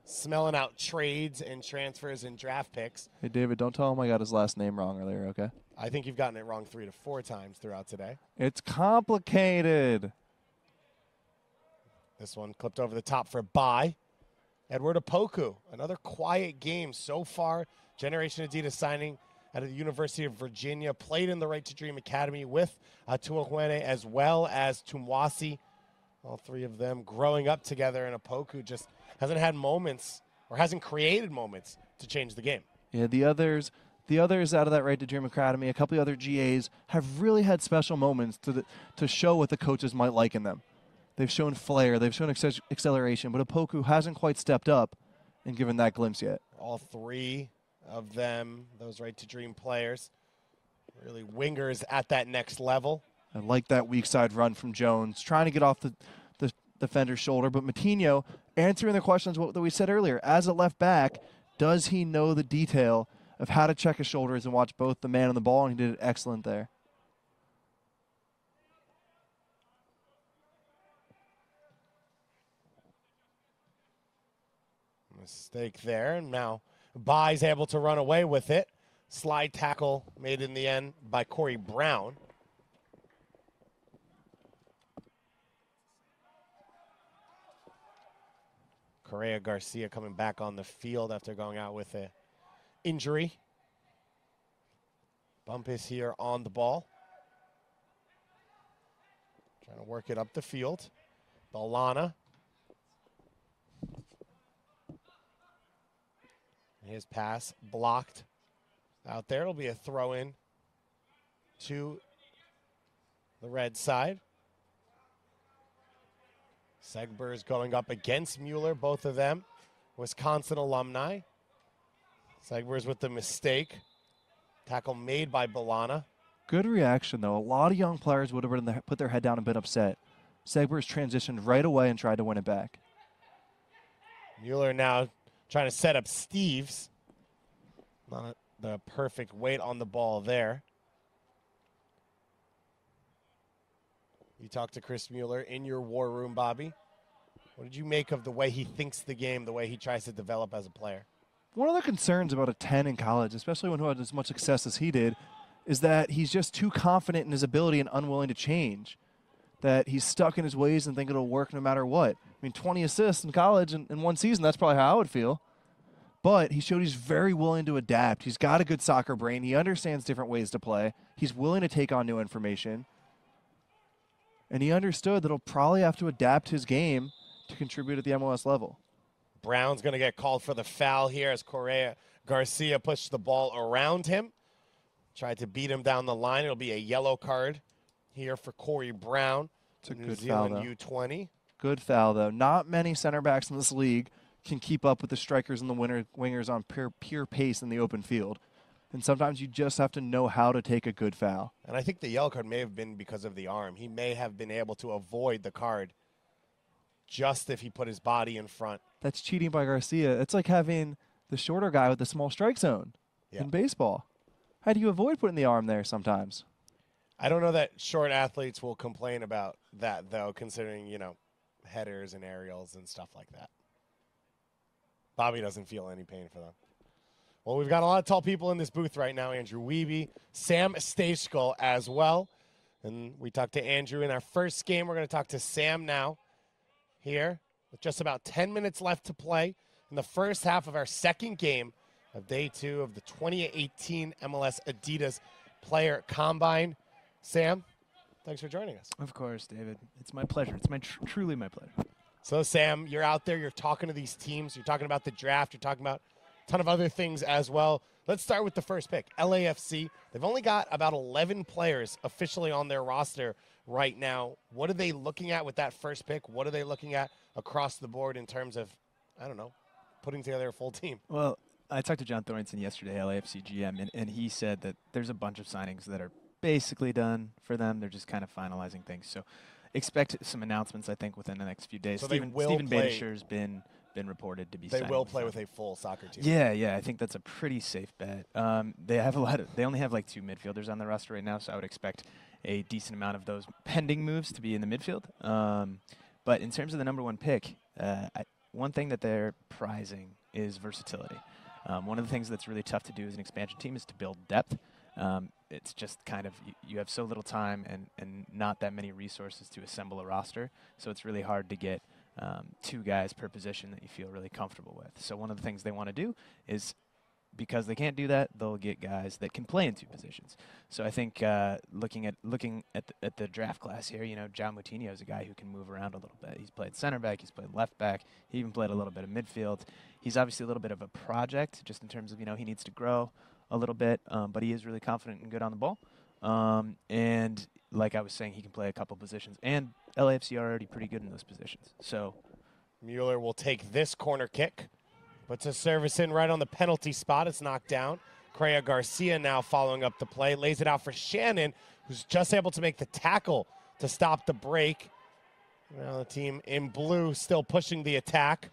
smelling out trades and transfers and draft picks. Hey, David, don't tell him I got his last name wrong earlier, okay? I think you've gotten it wrong 3 to 4 times throughout today. It's complicated. This one clipped over the top for Bai. Edward Opoku, another quiet game so far. Generation Adidas signing out of the University of Virginia. Played in the Right to Dream Academy with Tuahuene as well as Tumwasi. All 3 of them growing up together, and Opoku just hasn't had moments or hasn't created moments to change the game. Yeah, the others out of that Right to Dream Academy, a couple of other GAs, have really had special moments to show what the coaches might like in them. They've shown flair, they've shown acceleration, but Opoku hasn't quite stepped up and given that glimpse yet. All 3 of them, those Right to Dream players, really wingers at that next level. I like that weak side run from Jones, trying to get off the defender's shoulder, but Matinho answering the questions that we said earlier. As a left back, does he know the detail of how to check his shoulders and watch both the man and the ball, and he did it excellent there. Mistake there, and now Bai's able to run away with it. Slide tackle made in the end by Corey Brown. Correa Garcia coming back on the field after going out with an injury. Bumpus here on the ball. Trying to work it up the field. Balana. His pass blocked out there. It'll be a throw-in to the red side. Segber's going up against Mueller, both of them Wisconsin alumni. Segber's with the mistake. Tackle made by Balana. Good reaction, though. A lot of young players would have put their head down and been upset. Segber's transitioned right away and tried to win it back. Mueller now trying to set up Steves. Not the perfect weight on the ball there. You talked to Chris Mueller in your war room, Bobby. What did you make of the way he thinks the game, the way he tries to develop as a player? One of the concerns about a 10 in college, especially one who had as much success as he did, is that he's just too confident in his ability and unwilling to change. That he's stuck in his ways and think it'll work no matter what. I mean, 20 assists in college in one season, that's probably how I would feel. But he showed he's very willing to adapt. He's got a good soccer brain. He understands different ways to play. He's willing to take on new information. And he understood that he'll probably have to adapt his game to contribute at the MLS level. Brown's going to get called for the foul here as Correa Garcia pushed the ball around him. Tried to beat him down the line. It'll be a yellow card here for Corey Brown. It's a New good Zealand foul, though. U20. Good foul, though. Not many center backs in this league can keep up with the strikers and the wingers on pure pace in the open field. And sometimes you just have to know how to take a good foul. And I think the yellow card may have been because of the arm. He may have been able to avoid the card just if he put his body in front. That's cheating by Garcia. It's like having the shorter guy with the small strike zone in baseball. How do you avoid putting the arm there sometimes? I don't know that short athletes will complain about that, though, considering, headers and aerials and stuff like that. Bobby doesn't feel any pain for them. Well, we've got a lot of tall people in this booth right now. Andrew Wiebe, Sam Stejskal as well. And we talked to Andrew in our first game. We're going to talk to Sam now here with just about 10 minutes left to play in the first half of our second game of day 2 of the 2018 MLS Adidas Player Combine. Sam, thanks for joining us. Of course, David. It's my pleasure. It's truly my pleasure. So, Sam, you're out there. You're talking to these teams. You're talking about the draft. You're talking about a ton of other things as well. Let's start with the first pick, LAFC. They've only got about 11 players officially on their roster right now. What are they looking at with that first pick? What are they looking at across the board in terms of, putting together a full team? Well, I talked to John Thornton yesterday, LAFC GM, and he said that there's a bunch of signings that are basically done for them. They're just kind of finalizing things. So expect some announcements, I think, within the next few days. So Steven Badischer's been reported to be They signing will with play them. with a full soccer team. Yeah, I think that's a pretty safe bet. They only have like 2 midfielders on the roster right now, so I would expect a decent amount of those pending moves to be in the midfield. But in terms of the number 1 pick, one thing that they're prizing is versatility. One of the things that's really tough to do as an expansion team is to build depth. It's just kind of, you have so little time and not that many resources to assemble a roster, so it's really hard to get 2 guys per position that you feel really comfortable with. So one of the things they want to do is, because they can't do that, they'll get guys that can play in 2 positions. So I think looking at the draft class here, João Moutinho is a guy who can move around a little bit. He's played center back, he's played left back, he even played a little bit of midfield. He's obviously a little bit of a project, just in terms of, he needs to grow a little bit, but he is really confident and good on the ball. And like I was saying, he can play a couple positions, and LAFC are already pretty good in those positions. So Mueller will take this corner kick. Puts a service in right on the penalty spot. It's knocked down. Correa Garcia now following up the play. Lays it out for Shannon, who's just able to make the tackle to stop the break. Now the team in blue still pushing the attack.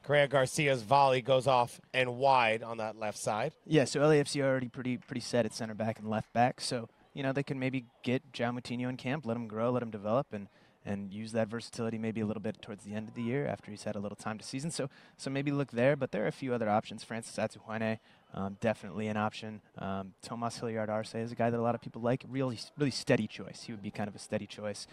Correa Garcia's volley goes off and wide on that left side. Yeah, so LAFC are already pretty set at center back and left back. So, they can maybe get João Moutinho in camp, let him grow, let him develop, and use that versatility maybe a little bit towards the end of the year after he's had a little time to season. So maybe look there, but there are a few other options. Francis Atuhuane, definitely an option. Tomas Hilliard-Arce is a guy that a lot of people like. Really steady choice. He would be kind of a steady choice.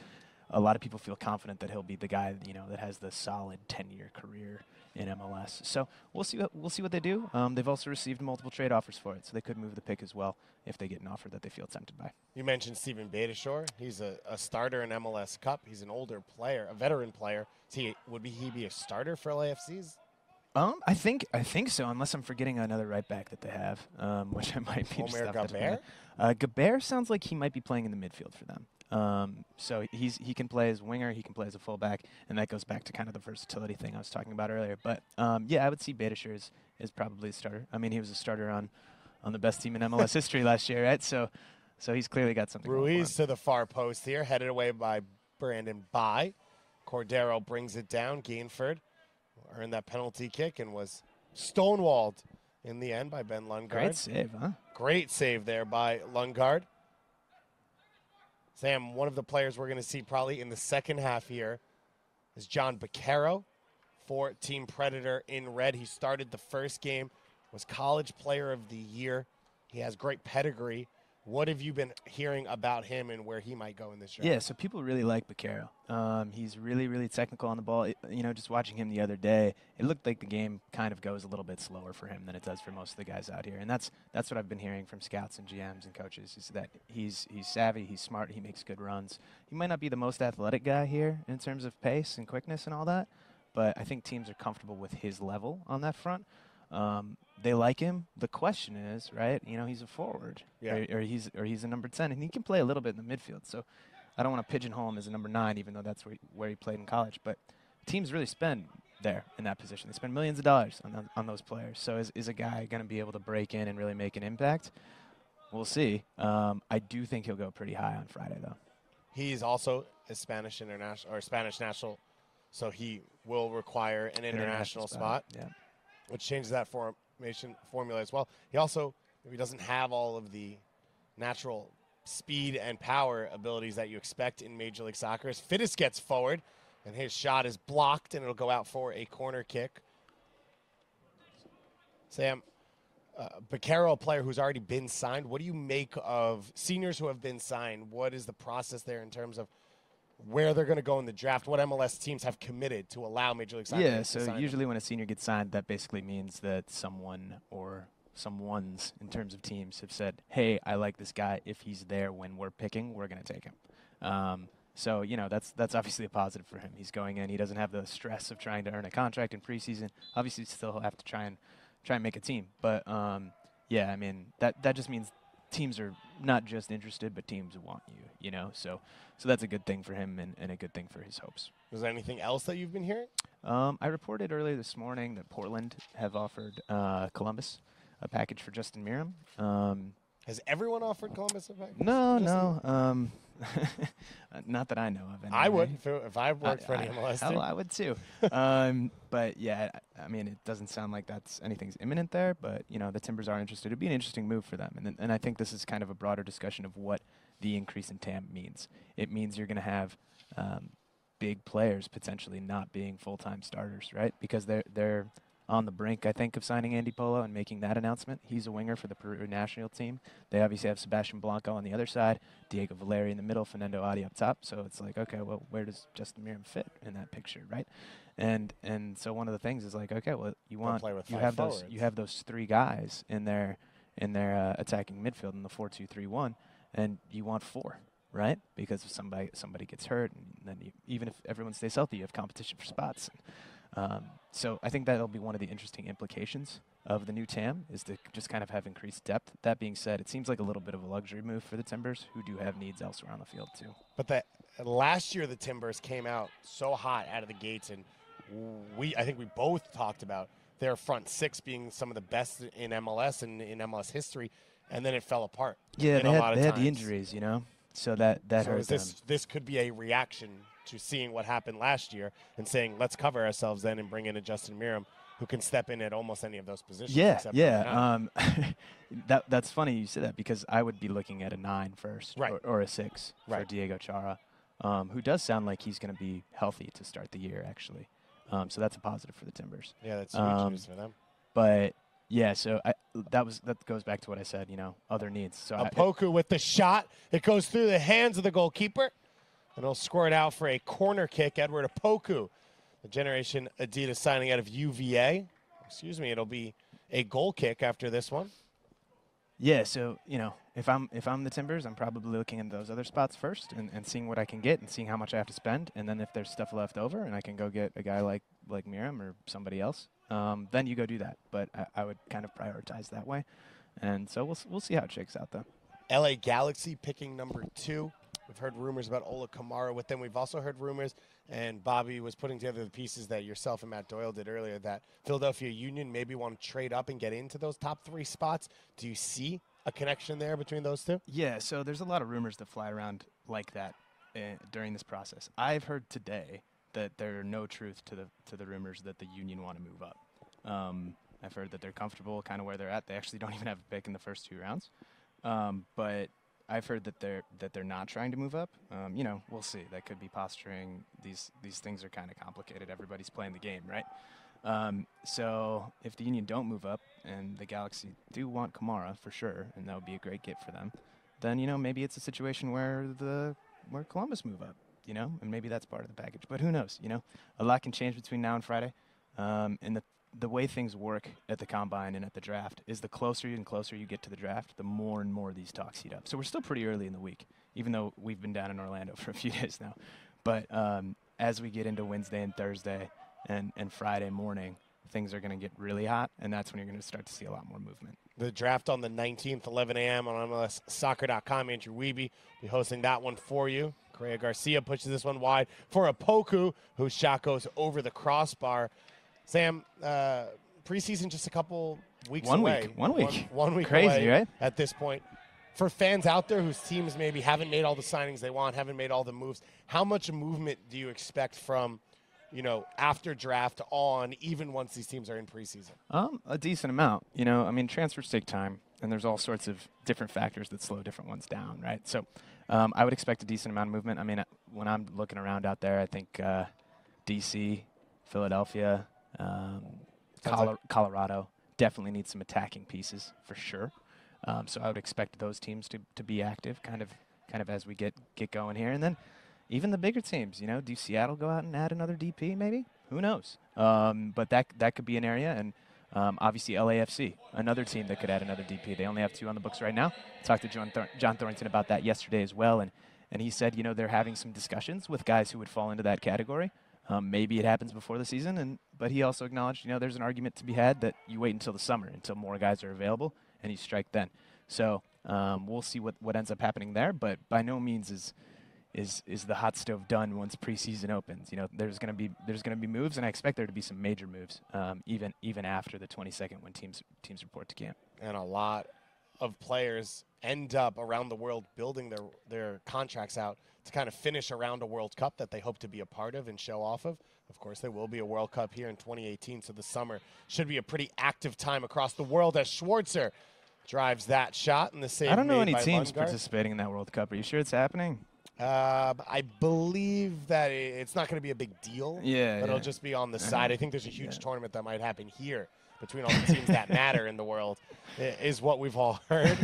A lot of people feel confident that he'll be the guy, that has the solid 10-year career in MLS. So we'll see what they do. They've also received multiple trade offers for it, so they could move the pick as well if they get an offer that they feel tempted by. You mentioned Steven Badischer. He's a starter in MLS Cup. He's an older player, a veteran player. Would he be a starter for LAFC's? I think so, unless I'm forgetting another right back that they have, which I might be. Omer Gabert? Gabert sounds like he might be playing in the midfield for them. So he can play as winger, he can play as a fullback, and that goes back to kind of the versatility thing I was talking about earlier. But I would see Badischer is probably a starter. I mean, he was a starter on the best team in MLS history last year, right? So he's clearly got something. Ruiz to the far post here, headed away by Brandon Bai. Cordero brings it down. Gainford earned that penalty kick and was stonewalled in the end by Ben Lundgaard. Great save, huh? Great save there by Lundgaard. Sam, one of the players we're going to see probably in the second half here is John Vaquero for Team Predator in red. He started the first game, was College Player of the Year. He has great pedigree. What have you been hearing about him and where he might go in this draft? Yeah, so people really like Picaro. He's really technical on the ball. Just watching him the other day, it looked like the game kind of goes a little bit slower for him than it does for most of the guys out here. And that's what I've been hearing from scouts and GMs and coaches, is that he's savvy, he's smart, he makes good runs. He might not be the most athletic guy here in terms of pace and quickness and all that, but I think teams are comfortable with his level on that front. They like him. The question is, right, he's a forward, or he's a number 10, and he can play a little bit in the midfield. So I don't want to pigeonhole him as a number 9, even though that's where he played in college. But teams really spend there in that position. They spend millions of dollars on those players. So is a guy going to be able to break in and really make an impact? We'll see. I do think he'll go pretty high on Friday, though. He's also a Spanish international or Spanish national, so he will require an international spot. Yeah. Which changes that formula as well. He also, if he doesn't have all of the natural speed and power abilities that you expect in Major League Soccer. As Fittis gets forward, and his shot is blocked, and it'll go out for a corner kick. Sam, Vaquero, a player who's already been signed. What do you make of seniors who have been signed? What is the process there in terms of where they're going to go in the draft? What MLS teams have committed to allow Major League Soccer Yeah, to sign so them? usually when a senior gets signed, that basically means that someone or someones in terms of teams have said, hey, I like this guy. If he's there when we're picking, we're going to take him. So, you know, that's obviously a positive for him. He's going in. He doesn't have the stress of trying to earn a contract in preseason. Obviously, still have to try and make a team. But, yeah, I mean, that just means teams are not just interested, but teams want you, you know. So that's a good thing for him and a good thing for his hopes. Was there anything else that you've been hearing? I reported earlier this morning that Portland have offered Columbus a package for Justin Meram. Has everyone offered Columbus a package? No. Not that I know of. Anyway. I would if I worked for any MLS team. Hell, I would too. But yeah, I mean, it doesn't sound like anything's imminent there. But you know, the Timbers are interested. It'd be an interesting move for them. And I think this is kind of a broader discussion of what the increase in TAM means. It means you're going to have big players potentially not being full-time starters, right? Because they're on the brink, I think, of signing Andy Polo and making that announcement. He's a winger for the Peru national team. They obviously have Sebastian Blanco on the other side, Diego Valeri in the middle, Fernando Adi up top. So it's like, okay, well, where does Justin Meram fit in that picture, right? And so one of the things is like, okay, well, you have those three guys in their attacking midfield in the 4-2-3-1, and you want four, right? Because if somebody gets hurt, and then even if everyone stays healthy, you have competition for spots. So I think that'll be one of the interesting implications of the new TAM, is to just kind of have increased depth. That being said, it seems like a little bit of a luxury move for the Timbers, who do have needs elsewhere on the field too. But last year the Timbers came out so hot out of the gates, and I think we both talked about their front six being some of the best in MLS and in MLS history, and then it fell apart. Yeah, they had the injuries, you know, so that hurt them. This could be a reaction to seeing what happened last year and saying, let's cover ourselves then and bring in a Justin Meram who can step in at almost any of those positions. Yeah. That's funny you say that, because I would be looking at a 9 first, right, or a 6 for Diego Chara, who does sound like he's going to be healthy to start the year, actually. So that's a positive for the Timbers. Yeah, that's huge news for them. But yeah, so that goes back to what I said, you know, other needs. So Opoku with the shot. It goes through the hands of the goalkeeper, and he'll score it out for a corner kick. Edward Opoku, the Generation Adidas signing out of UVA. Excuse me, it'll be a goal kick after this one. Yeah, so, you know, if I'm the Timbers, I'm probably looking at those other spots first and seeing what I can get and seeing how much I have to spend. And then if there's stuff left over and I can go get a guy like Meram or somebody else, then you go do that. But I would kind of prioritize that way. And so we'll see how it shakes out, though. LA Galaxy picking number 2. We've heard rumors about Ola Kamara with them. We've also heard rumors, and Bobby was putting together the pieces that yourself and Matt Doyle did earlier, that Philadelphia Union maybe want to trade up and get into those top 3 spots. Do you see a connection there between those two? Yeah, so there's a lot of rumors that fly around like that during this process. I've heard today that there are no truth to the rumors that the Union want to move up. I've heard that they're comfortable kind of where they're at. They actually don't even have a pick in the first 2 rounds. But I've heard that they're not trying to move up. You know, we'll see. That could be posturing. These things are kind of complicated. Everybody's playing the game, right? So if the Union don't move up and the Galaxy do want Kamara for sure, and that would be a great get for them, then, you know, maybe it's a situation where Columbus move up, you know, and maybe that's part of the package. But who knows? You know, a lot can change between now and Friday. And the way things work at the Combine and at the draft is the closer and closer you get to the draft, the more and more these talks heat up. So we're still pretty early in the week, even though we've been down in Orlando for a few days now. But as we get into Wednesday and Thursday and Friday morning, things are going to get really hot, and that's when you're going to start to see a lot more movement. The draft on the 19th, 11 a.m. on MLSsoccer.com. Andrew Wiebe will be hosting that one for you. Correa Garcia pushes this one wide for Opoku, whose shot goes over the crossbar. Sam, preseason just a couple weeks away. One week. One week Crazy, away right? At this point. For fans out there whose teams maybe haven't made all the signings they want, haven't made all the moves, how much movement do you expect from, you know, after draft on, even once these teams are in preseason? A decent amount. You know, I mean, transfers take time. and there's all sorts of different factors that slow different ones down, right? So I would expect a decent amount of movement. I mean, when I'm looking around out there, I think D.C., Philadelphia, Colorado definitely need some attacking pieces for sure. So I would expect those teams to be active, kind of as we get going here, and then even the bigger teams. You know, do Seattle go out and add another DP? Maybe, who knows? But that could be an area, and obviously LAFC, another team that could add another DP. They only have 2 on the books right now. Talked to John Thornton about that yesterday as well, and he said, you know, they're having some discussions with guys who would fall into that category. Maybe it happens before the season, but he also acknowledged, you know, there's an argument to be had that you wait until the summer, until more guys are available, and you strike then. So we'll see what ends up happening there, but by no means is the hot stove done once preseason opens. You know, there's gonna be moves, and I expect there to be some major moves, even after the 22nd when teams report to camp. And a lot of players end up around the world building their contracts out to kind of finish around a World Cup that they hope to be a part of and show off of. Of course, there will be a World Cup here in 2018, so the summer should be a pretty active time across the world as Schwarzer drives that shot in the save. I don't know any teams Lundgaard participating in that World Cup. Are you sure it's happening? I believe that it's not going to be a big deal. Yeah, but it'll just be on the side. I think there's a huge tournament that might happen here between all the teams that matter in the world, is what we've all heard.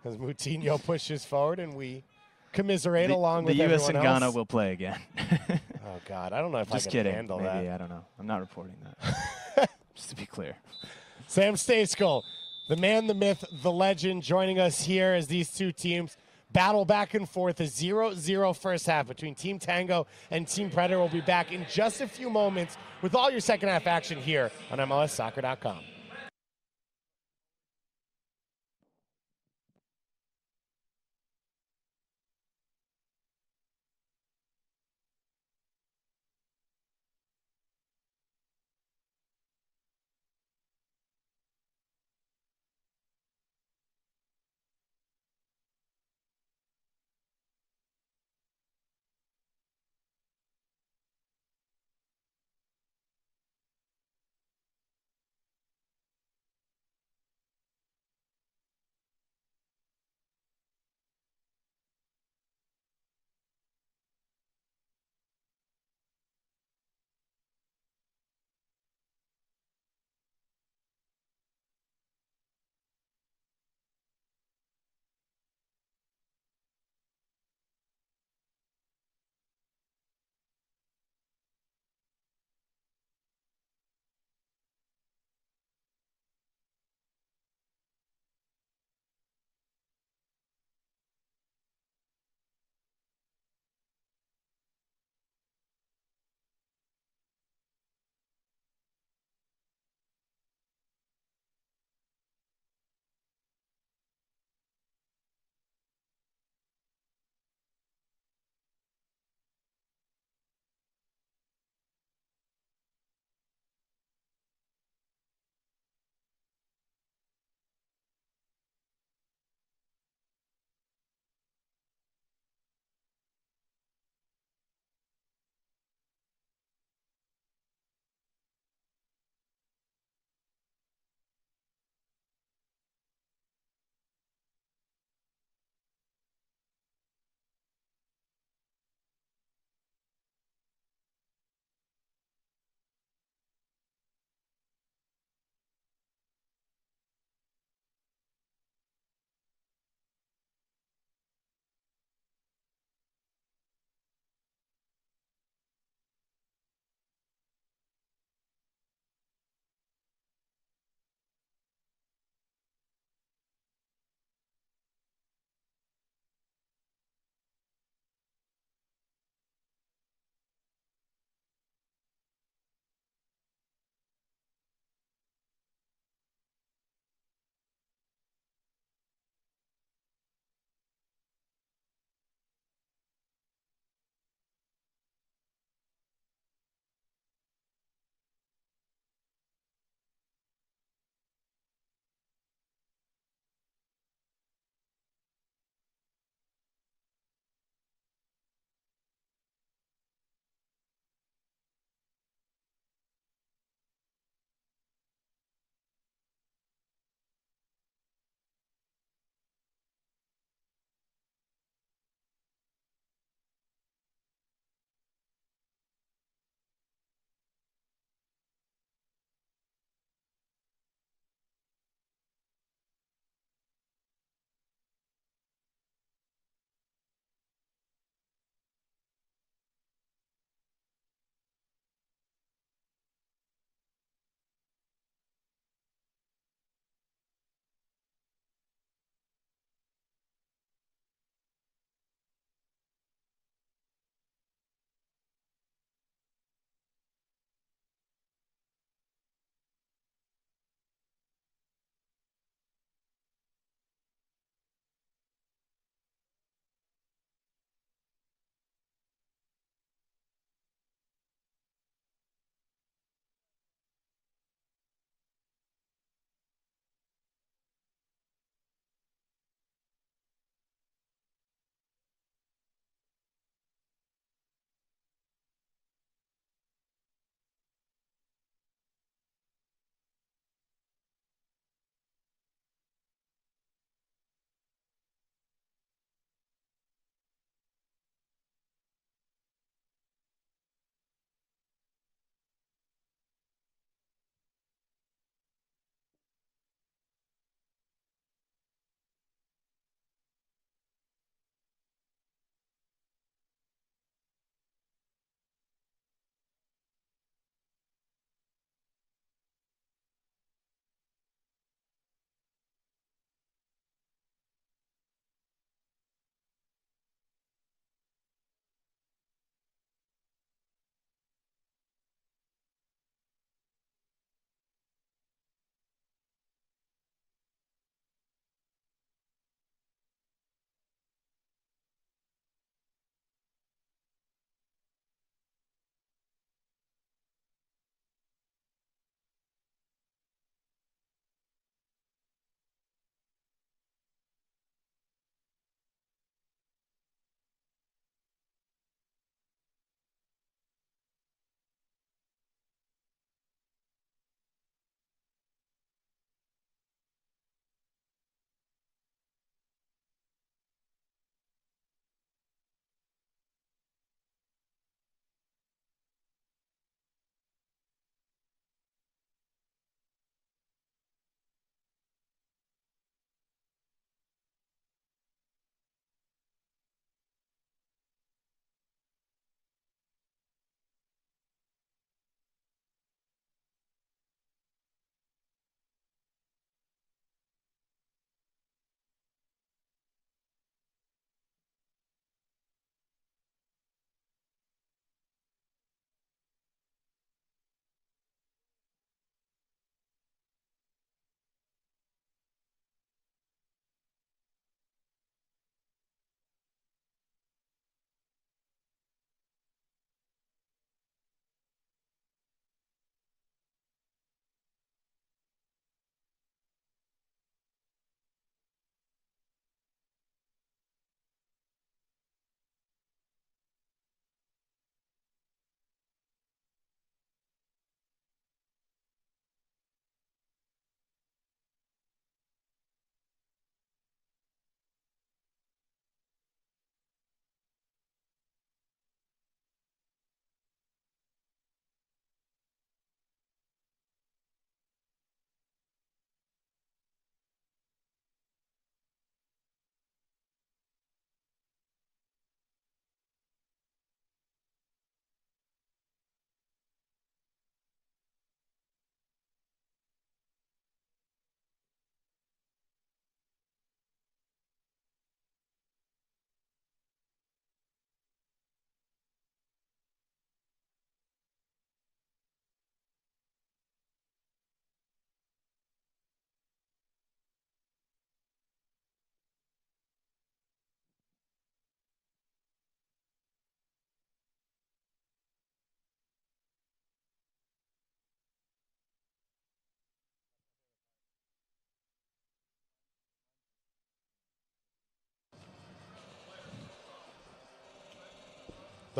As Moutinho pushes forward, and we commiserate along with everyone else. The U.S. and Ghana will play again. Oh, God. I don't know if just I can kidding. handle Maybe, that. I don't know. I'm not reporting that. Just to be clear. Sam Stejskal, the man, the myth, the legend, joining us here as these two teams battle back and forth. A 0-0 first half between Team Tango and Team Predator. Will be back in just a few moments with all your second half action here on MLSsoccer.com.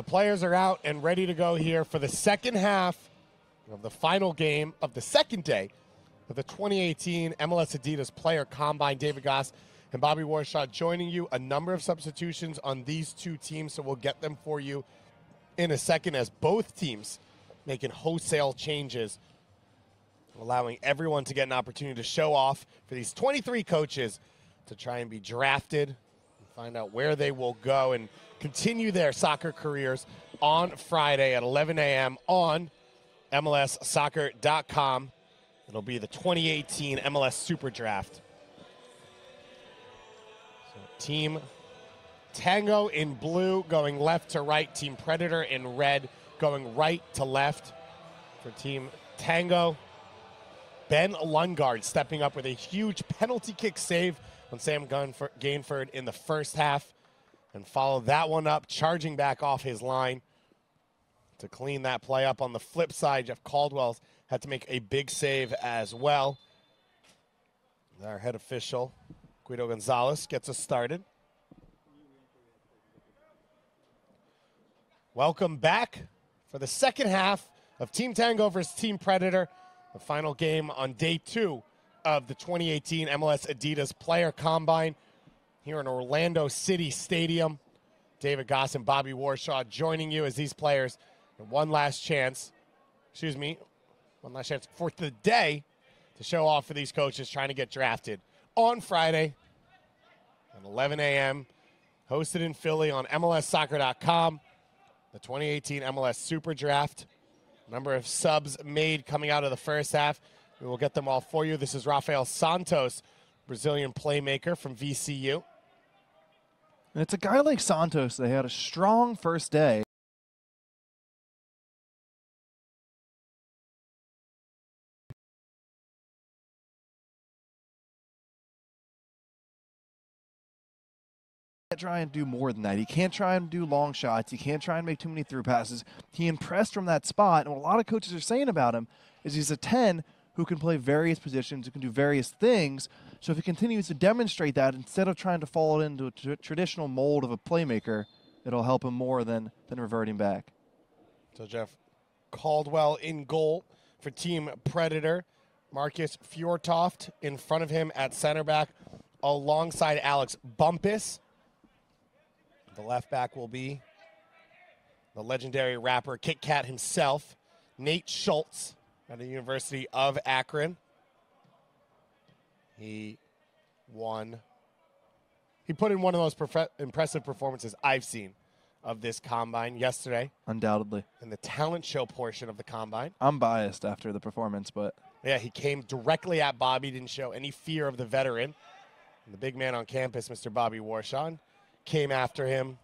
The players are out and ready to go here for the second half of the final game of the second day of the 2018 MLS Adidas Player Combine. David Goss and Bobby Warshaw joining you. A number of substitutions on these two teams, so we'll get them for you in a second as both teams making wholesale changes, allowing everyone to get an opportunity to show off for these 23 coaches to try and be drafted and find out where they will go and continue their soccer careers on Friday at 11 a.m. on MLSsoccer.com. It'll be the 2018 MLS SuperDraft. So Team Tango in blue going left to right. Team Predator in red going right to left. For Team Tango, Ben Lundgaard stepping up with a huge penalty kick save on Sam Gainford in the first half, and followed that one up, charging back off his line to clean that play up. On the flip side, Jeff Caldwell's had to make a big save as well. Our head official, Guido Gonzalez, gets us started. Welcome back for the second half of Team Tango versus Team Predator, the final game on day 2 of the 2018 MLS Adidas Player Combine here in Orlando City Stadium. David Goss and Bobby Warshaw joining you as these players have one last chance for the day to show off for these coaches trying to get drafted on Friday at 11 a.m. Hosted in Philly on MLSsoccer.com. The 2018 MLS SuperDraft. Number of subs made coming out of the first half. We will get them all for you. This is Rafael Santos, Brazilian playmaker from VCU. And it's a guy like Santos. They had a strong first day. Try and do more than that. He can't try and do long shots. He can't try and make too many through passes. He impressed from that spot, and what a lot of coaches are saying about him is he's a 10 who can play various positions, who can do various things. So if he continues to demonstrate that, instead of trying to fall into a traditional mold of a playmaker, it'll help him more than reverting back. So Jeff Caldwell in goal for Team Predator. Marcus Fjortoft in front of him at center back alongside Alex Bumpus. The left back will be the legendary rapper Kit Kat himself, Nate Schultz, at the University of Akron. He put in one of the most impressive performances I've seen of this combine yesterday. Undoubtedly. In the talent show portion of the combine. I'm biased after the performance, but... Yeah, he came directly at Bobby, didn't show any fear of the veteran. And the big man on campus, Mr. Bobby Warshaw, came after him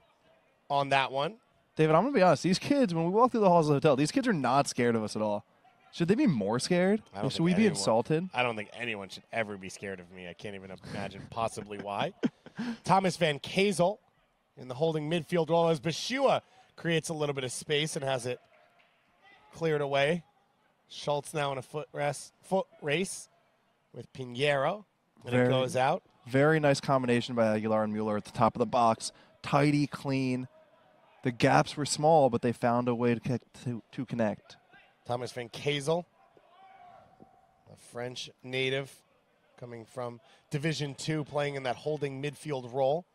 on that one. David, I'm going to be honest. These kids, when we walk through the halls of the hotel, these kids are not scared of us at all. Should they be more scared? Should we be insulted? I don't think anyone should ever be scared of me. I can't even imagine possibly why. Thomas Van Kazel in the holding midfield role as Bashua creates a little bit of space and has it cleared away. Schultz now in a foot race with Picaro. And it goes out. Very nice combination by Aguilar and Mueller at the top of the box. Tidy, clean. The gaps were small, but they found a way to connect. Thomas Van Kazel, a French native coming from Division II, playing in that holding midfield role.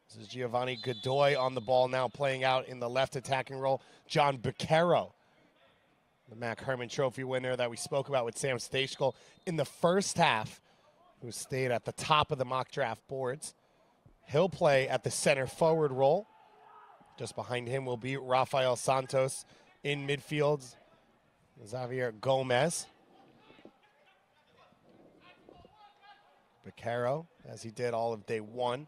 This is Giovanni Godoy on the ball now, playing out in the left attacking role. John Vaquero, the Mac Herman Trophy winner that we spoke about with Sam Stachel in the first half, who stayed at the top of the mock draft boards. He'll play at the center forward role. Just behind him will be Rafael Santos in midfield. Xavier Gomez. Picaro, as he did all of day 1,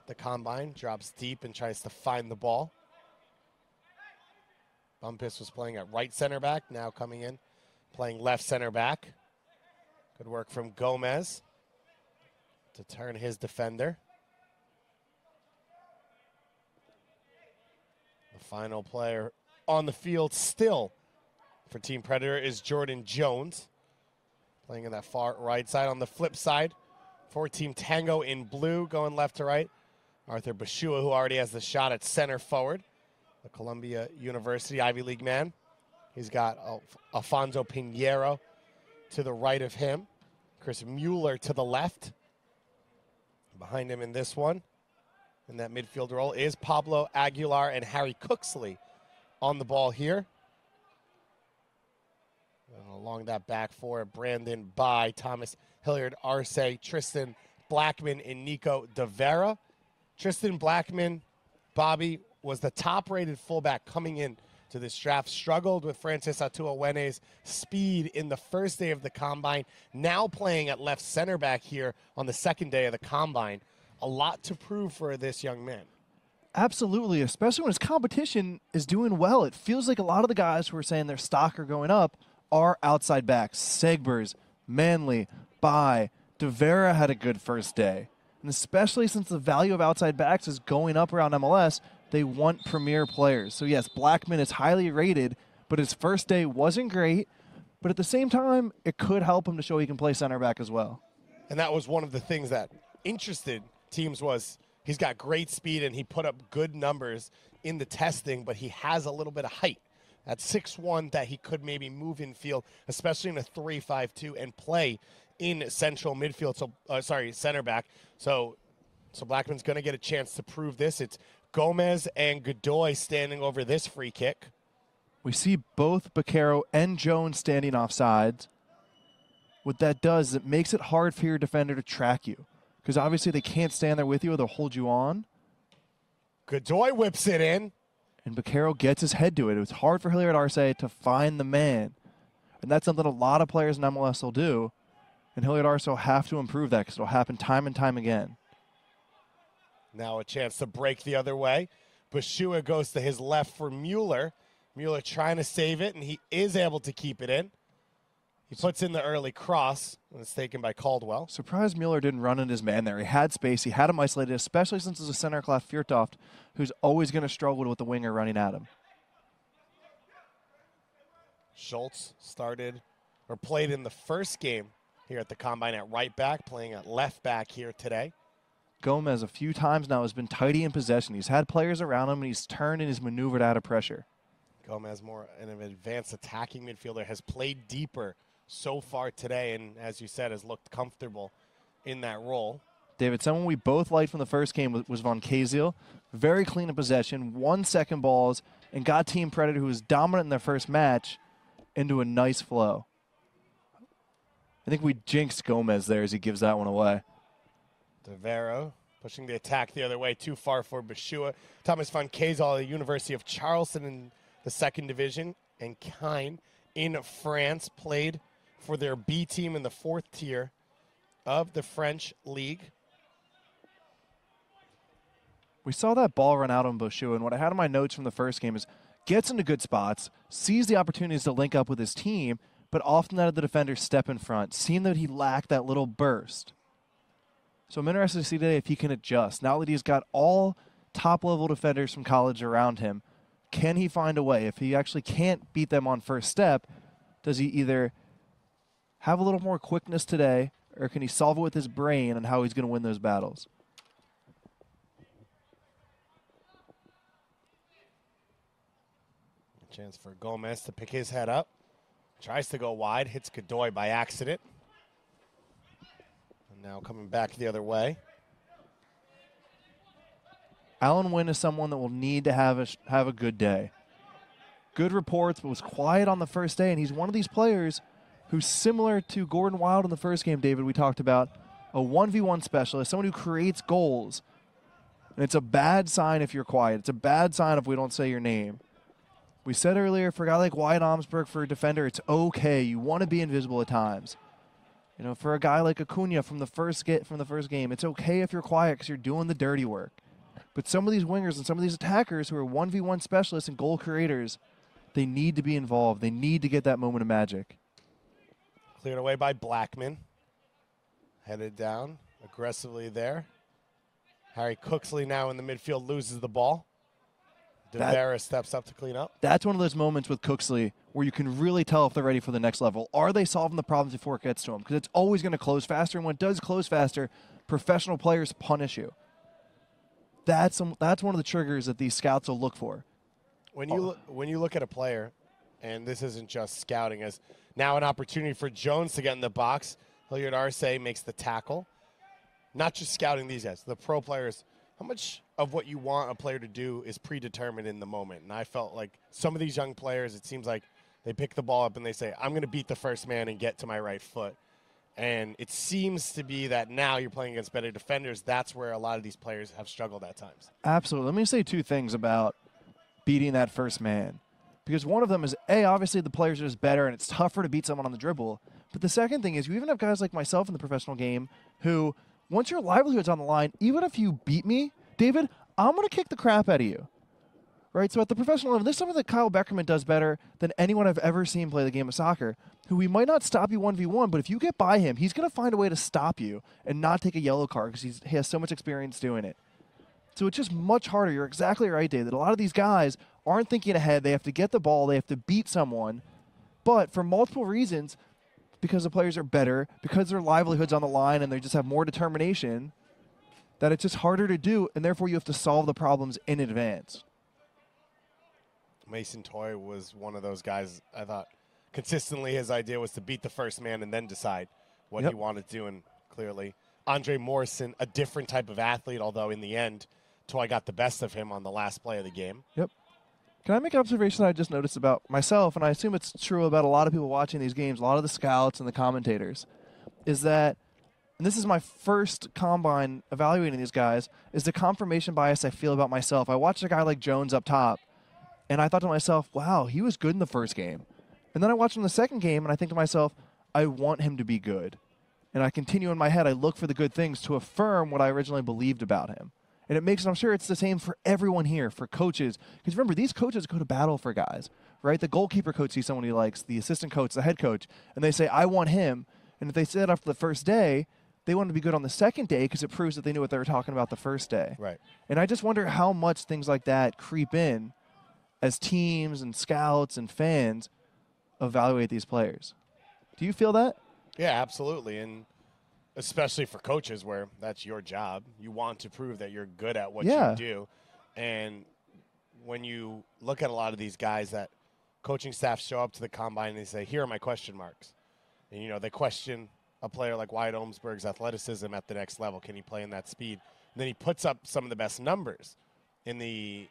the combine, drops deep and tries to find the ball. Bumpus was playing at right center back, now coming in, playing left center back. Good work from Gomez to turn his defender. The final player on the field still for Team Predator is Jordan Jones, playing in that far right side. On the flip side, for Team Tango in blue, going left to right, Arthur Bashua, who already has the shot at center forward. the Columbia University Ivy League man. He's got Alfonso Pinheiro to the right of him. Chris Mueller to the left. Behind him in this one, in that midfield role, is Pablo Aguilar and Harry Cooksley on the ball here. And along that back four, Brandon Bai, Thomas Hilliard Arce, Tristan Blackman, and Nico De Vera. Tristan Blackman, Bobby, was the top-rated fullback coming in to this draft. Struggled with Francis Atuawene's speed in the first day of the Combine. Now playing at left center back here on the second day of the Combine. A lot to prove for this young man. Absolutely, especially when his competition is doing well. It feels like a lot of the guys who are saying their stock are going up are outside backs. Segbers, Manley, Bai, De Vera had a good first day. And especially since the value of outside backs is going up around MLS, they want premier players. So yes, Blackman is highly rated, but his first day wasn't great. But at the same time, it could help him to show he can play center back as well. And that was one of the things that interested teams was he's got great speed and he put up good numbers in the testing, but he has a little bit of height. At 6'1", that he could maybe move in field, especially in a 3-5-2, and play in central midfield. So, center back. So Blackman's going to get a chance to prove this. It's Gomez and Godoy standing over this free kick. We see both Vaquero and Jones standing off sides. What that does is it makes it hard for your defender to track you, because obviously they can't stand there with you or they'll hold you on. Godoy whips it in. And Picaro gets his head to it. It was hard for Hilliard Arce to find the man. And that's something a lot of players in MLS will do. And Hilliard Arce will have to improve that because it will happen time and time again. Now a chance to break the other way. Bashua goes to his left for Mueller. Mueller trying to save it, and he is able to keep it in. He puts in the early cross, and it's taken by Caldwell. Surprised Mueller didn't run into his man there. He had space. He had him isolated, especially since it's a center class Fjortoft, who's always going to struggle with the winger running at him. Schultz played in the first game here at the Combine at right back, playing at left back here today. Gomez a few times now has been tidy in possession. He's had players around him, and he's turned and he's maneuvered out of pressure. Gomez, more an advanced attacking midfielder, has played deeper so far today, and as you said, has looked comfortable in that role. David, someone we both liked from the first game was Von Kaziel. Very clean in possession, 1 second balls, and got Team Predator, who was dominant in their first match, into a nice flow. I think we jinxed Gomez there as he gives that one away. De Vera pushing the attack the other way, too far for Bashua. Thomas Von Kaziel, the University of Charleston in the second division, and Kine in France, played for their B team in the 4th tier of the French League. We saw that ball run out on Bashua, and what I had in my notes from the first game is gets into good spots, sees the opportunities to link up with his team, but often let the defender step in front, seeing that he lacked that little burst. So I'm interested to see today if he can adjust. Now that he's got all top-level defenders from college around him, can he find a way? If he actually can't beat them on first step, does he either have a little more quickness today, or can he solve it with his brain and how he's going to win those battles? A chance for Gomez to pick his head up. Tries to go wide, hits Godoy by accident. And now coming back the other way. Alan Wynn is someone that will need to have a good day. Good reports, but was quiet on the first day, and he's one of these players who's similar to Gordon Wilde in the first game, David, we talked about. A 1v1 specialist, someone who creates goals. And it's a bad sign if you're quiet. It's a bad sign if we don't say your name. We said earlier, for a guy like Wyatt Omsberg, for a defender, it's okay. You want to be invisible at times. You know, for a guy like Acuna from the first game, it's okay if you're quiet because you're doing the dirty work. But some of these wingers and some of these attackers who are 1v1 specialists and goal creators, they need to be involved. They need to get that moment of magic. Cleared away by Blackman. Headed down aggressively there. Harry Cooksley now in the midfield loses the ball. De Vera steps up to clean up. That's one of those moments with Cooksley where you can really tell if they're ready for the next level. Are they solving the problems before it gets to them? Because it's always going to close faster, and when it does close faster, professional players punish you. That's one of the triggers that these scouts will look for. When you look at a player, and this isn't just scouting, as now an opportunity for Jones to get in the box. Hilliard Arce makes the tackle. Not just scouting these guys, the pro players. How much of what you want a player to do is predetermined in the moment? And I felt like some of these young players, it seems like they pick the ball up and they say, I'm going to beat the first man and get to my right foot. And it seems to be that now you're playing against better defenders. That's where a lot of these players have struggled at times. Absolutely. Let me say two things about beating that first man. Because one of them is, A, obviously the players are just better and it's tougher to beat someone on the dribble. But the second thing is you even have guys like myself in the professional game who, once your livelihood's on the line, even if you beat me, David, I'm going to kick the crap out of you. Right? So at the professional level, this is something that Kyle Beckerman does better than anyone I've ever seen play the game of soccer, who he might not stop you 1v1, but if you get by him, he's going to find a way to stop you and not take a yellow card because he has so much experience doing it. So it's just much harder. You're exactly right, David. A lot of these guys aren't thinking ahead. They have to get the ball. They have to beat someone. But for multiple reasons, because the players are better, because their livelihood's on the line and they just have more determination, that it's just harder to do, and therefore you have to solve the problems in advance. Mason Toy was one of those guys, I thought, consistently his idea was to beat the first man and then decide what he wanted to do, and clearly Andre Morrison, a different type of athlete, although in the end, Toy got the best of him on the last play of the game. Yep. Can I make an observation I just noticed about myself, and I assume it's true about a lot of people watching these games, a lot of the scouts and the commentators, is that, and this is my first combine evaluating these guys, is the confirmation bias I feel about myself. I watched a guy like Jones up top, and I thought to myself, wow, he was good in the first game. And then I watched him in the second game, and I think to myself, I want him to be good. And I continue in my head, I look for the good things to affirm what I originally believed about him. And it makes, I'm sure it's the same for everyone here, for coaches. Because remember, these coaches go to battle for guys, right? The goalkeeper coach sees someone he likes, the assistant coach, the head coach, and they say, I want him. And if they say that after the first day, they want to be good on the second day because it proves that they knew what they were talking about the first day. Right. And I just wonder how much things like that creep in as teams and scouts and fans evaluate these players. Do you feel that? Yeah, absolutely. And especially for coaches where that's your job. You want to prove that you're good at what you do. And when you look at a lot of these guys that coaching staff show up to the combine and they say, here are my question marks. And, you know, they question a player like Wyatt Olmsberg's athleticism at the next level. Can he play in that speed? And then he puts up some of the best numbers in the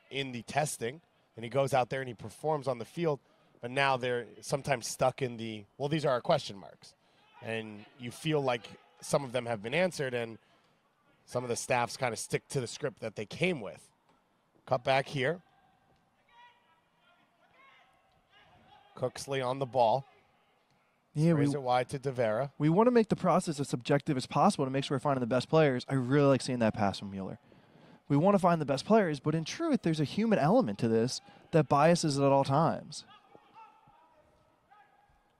testing, and he goes out there and he performs on the field. But now they're sometimes stuck in the, well, these are our question marks. And you feel like some of them have been answered, and some of the staffs kind of stick to the script that they came with. Cut back here. Cooksley on the ball. Yeah, Raise it wide to Devera. We want to make the process as subjective as possible to make sure we're finding the best players. I really like seeing that pass from Mueller. We want to find the best players, but in truth, there's a human element to this that biases it at all times.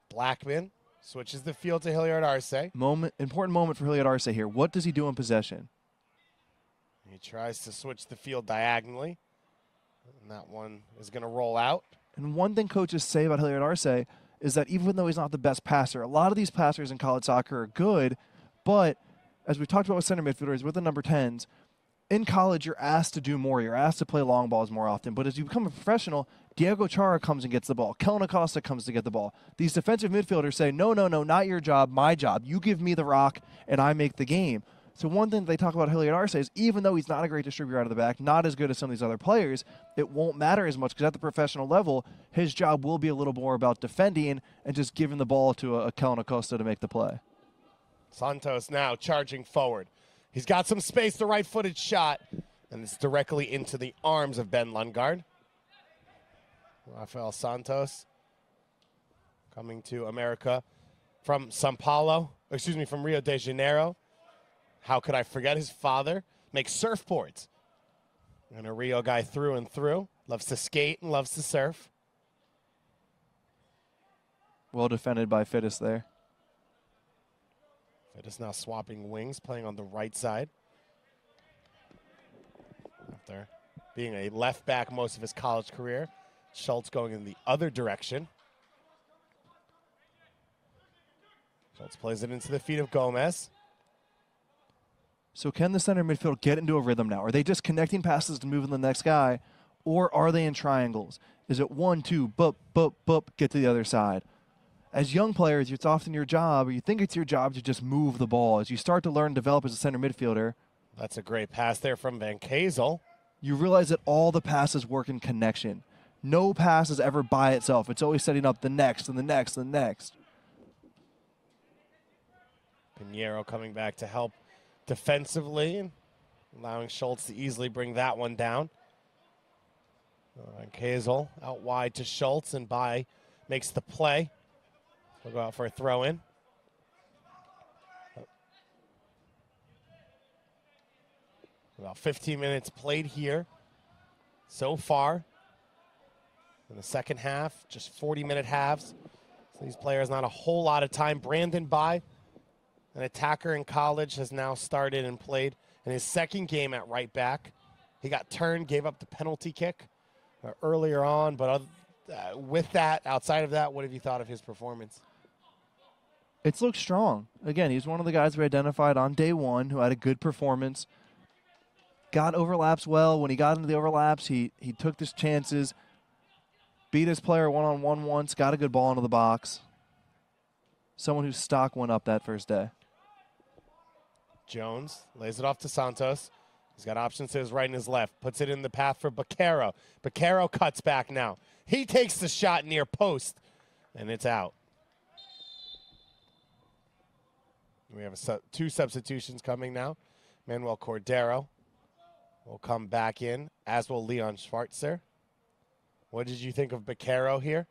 Blackman switches the field to Hilliard Arce. Important moment for Hilliard Arce here. What does he do in possession? He tries to switch the field diagonally, and that one is going to roll out. And one thing coaches say about Hilliard Arce is that even though he's not the best passer, a lot of these passers in college soccer are good, but as we've talked about with center midfielders, with the number 10s, in college you're asked to do more. You're asked to play long balls more often. But as you become a professional, Diego Chara comes and gets the ball. Kellen Acosta comes to get the ball. These defensive midfielders say, no, not your job, my job. You give me the rock, and I make the game. So one thing they talk about Hilliard Arce is even though he's not a great distributor out of the back, not as good as some of these other players, it won't matter as much because at the professional level, his job will be a little more about defending and just giving the ball to a Kellen Acosta to make the play. Santos now charging forward. He's got some space, the right-footed shot, and it's directly into the arms of Ben Lundgaard. Rafael Santos coming to America from from Rio de Janeiro. How could I forget his father? Makes surfboards. And a Rio guy through and through. Loves to skate and loves to surf. Well defended by Fittis there. Fittis now swapping wings, playing on the right side. After being a left back most of his college career, Schultz going in the other direction. Schultz plays it into the feet of Gomez. So can the center midfield get into a rhythm now? Are they just connecting passes to move in the next guy, or are they in triangles? Is it 1, 2, boop, boop, boop, get to the other side? As young players, it's often your job, or you think it's your job, to just move the ball. As you start to learn and develop as a center midfielder, That's a great pass there from Vaquero. you realize that all the passes work in connection. No pass is ever by itself. It's always setting up the next and the next and the next. Picaro coming back to help defensively, and allowing Schultz to easily bring that one down. Vaquero out wide to Schultz, and Bai makes the play. We'll go out for a throw-in. About 15 minutes played here so far. In the second half, just 40-minute halves. So these players not a whole lot of time. Brandon Bai, an attacker in college, has now started and played in his second game at right back. He got turned, gave up the penalty kick earlier on, but with that, outside of that, what have you thought of his performance? It's looked strong. Again, he's one of the guys we identified on day one who had a good performance. Got overlaps well. When he got into the overlaps, he took his chances, beat his player one-on-one once, got a good ball into the box. Someone whose stock went up that first day. Jones lays it off to Santos. He's got options to his right and his left. Puts it in the path for Vaquero. Vaquero cuts back now. He takes the shot near post, and it's out. We have two substitutions coming now. Manuel Cordero will come back in, as will Leon Schwartzer. What did you think of Picaro here?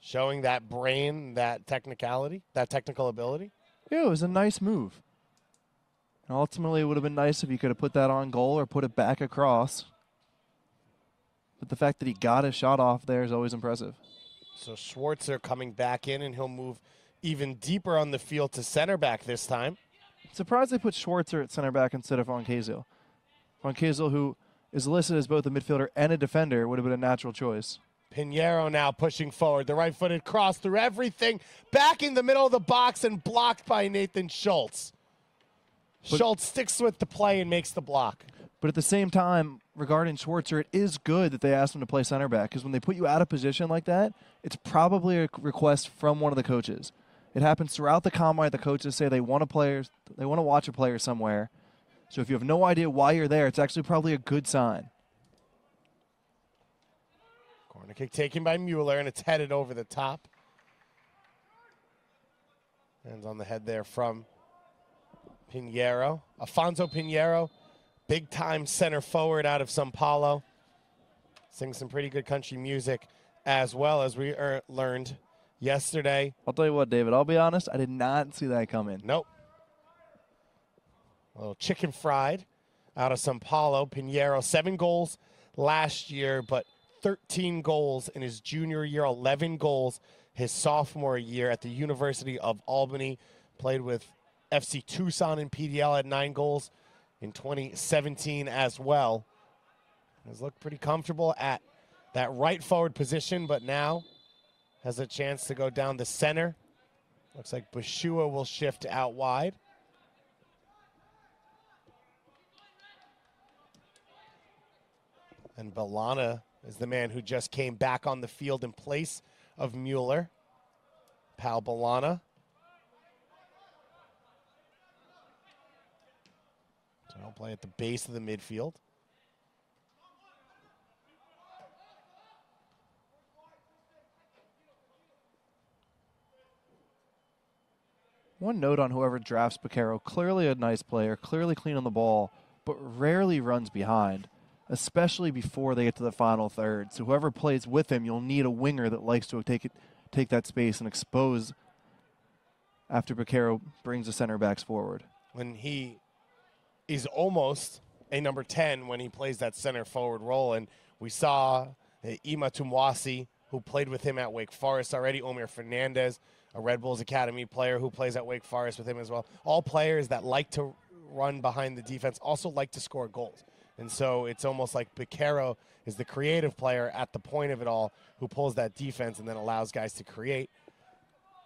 Showing that brain, that technicality, that technical ability? Yeah, it was a nice move. And ultimately, it would have been nice if he could have put that on goal or put it back across. But the fact that he got his shot off there is always impressive. So Schwartzer coming back in, and he'll move even deeper on the field to center back this time. Surprised they put Schwartzer at center back instead of Vaquero. Vaquero, who is listed as both a midfielder and a defender, would have been a natural choice. Picaro now pushing forward. The right-footed cross through everything. Back in the middle of the box and blocked by Nathan Schultz. Schultz sticks with the play and makes the block. But at the same time, regarding Schwartzer, it is good that they asked him to play center back, because when they put you out of position like that, it's probably a request from one of the coaches. It happens throughout the combine. The coaches say they want to watch a player somewhere. So if you have no idea why you're there, it's actually probably a good sign. Corner kick taken by Mueller, and it's headed over the top. Hands on the head there from Picaro. Afonso Picaro, big-time center forward out of Sao Paulo. Sings some pretty good country music, as well as we learned yesterday. I'll tell you what, David, I'll be honest, I did not see that come in. Nope. A little chicken fried out of Sao Paulo. Picaro, 7 goals last year, but 13 goals in his junior year, 11 goals his sophomore year at the University of Albany. Played with FC Tucson in PDL, had 9 goals in 2017 as well. Has looked pretty comfortable at that right forward position, but now has a chance to go down the center. Looks like Bashua will shift out wide. And Balana is the man who just came back on the field in place of Mueller. Pal Balana. So he'll play at the base of the midfield. One note on whoever drafts Picaro, clearly a nice player, clearly clean on the ball, but rarely runs behind, especially before they get to the final third. So whoever plays with him, you'll need a winger that likes to take that space and expose after Picaro brings the center backs forward. When he is almost a number 10 when he plays that center forward role. And we saw Ima Tumwasi, who played with him at Wake Forest already, Omir Fernandez, a Red Bulls Academy player who plays at Wake Forest with him as well. All players that like to run behind the defense also like to score goals. And so it's almost like Picaro is the creative player at the point of it all who pulls that defense and then allows guys to create.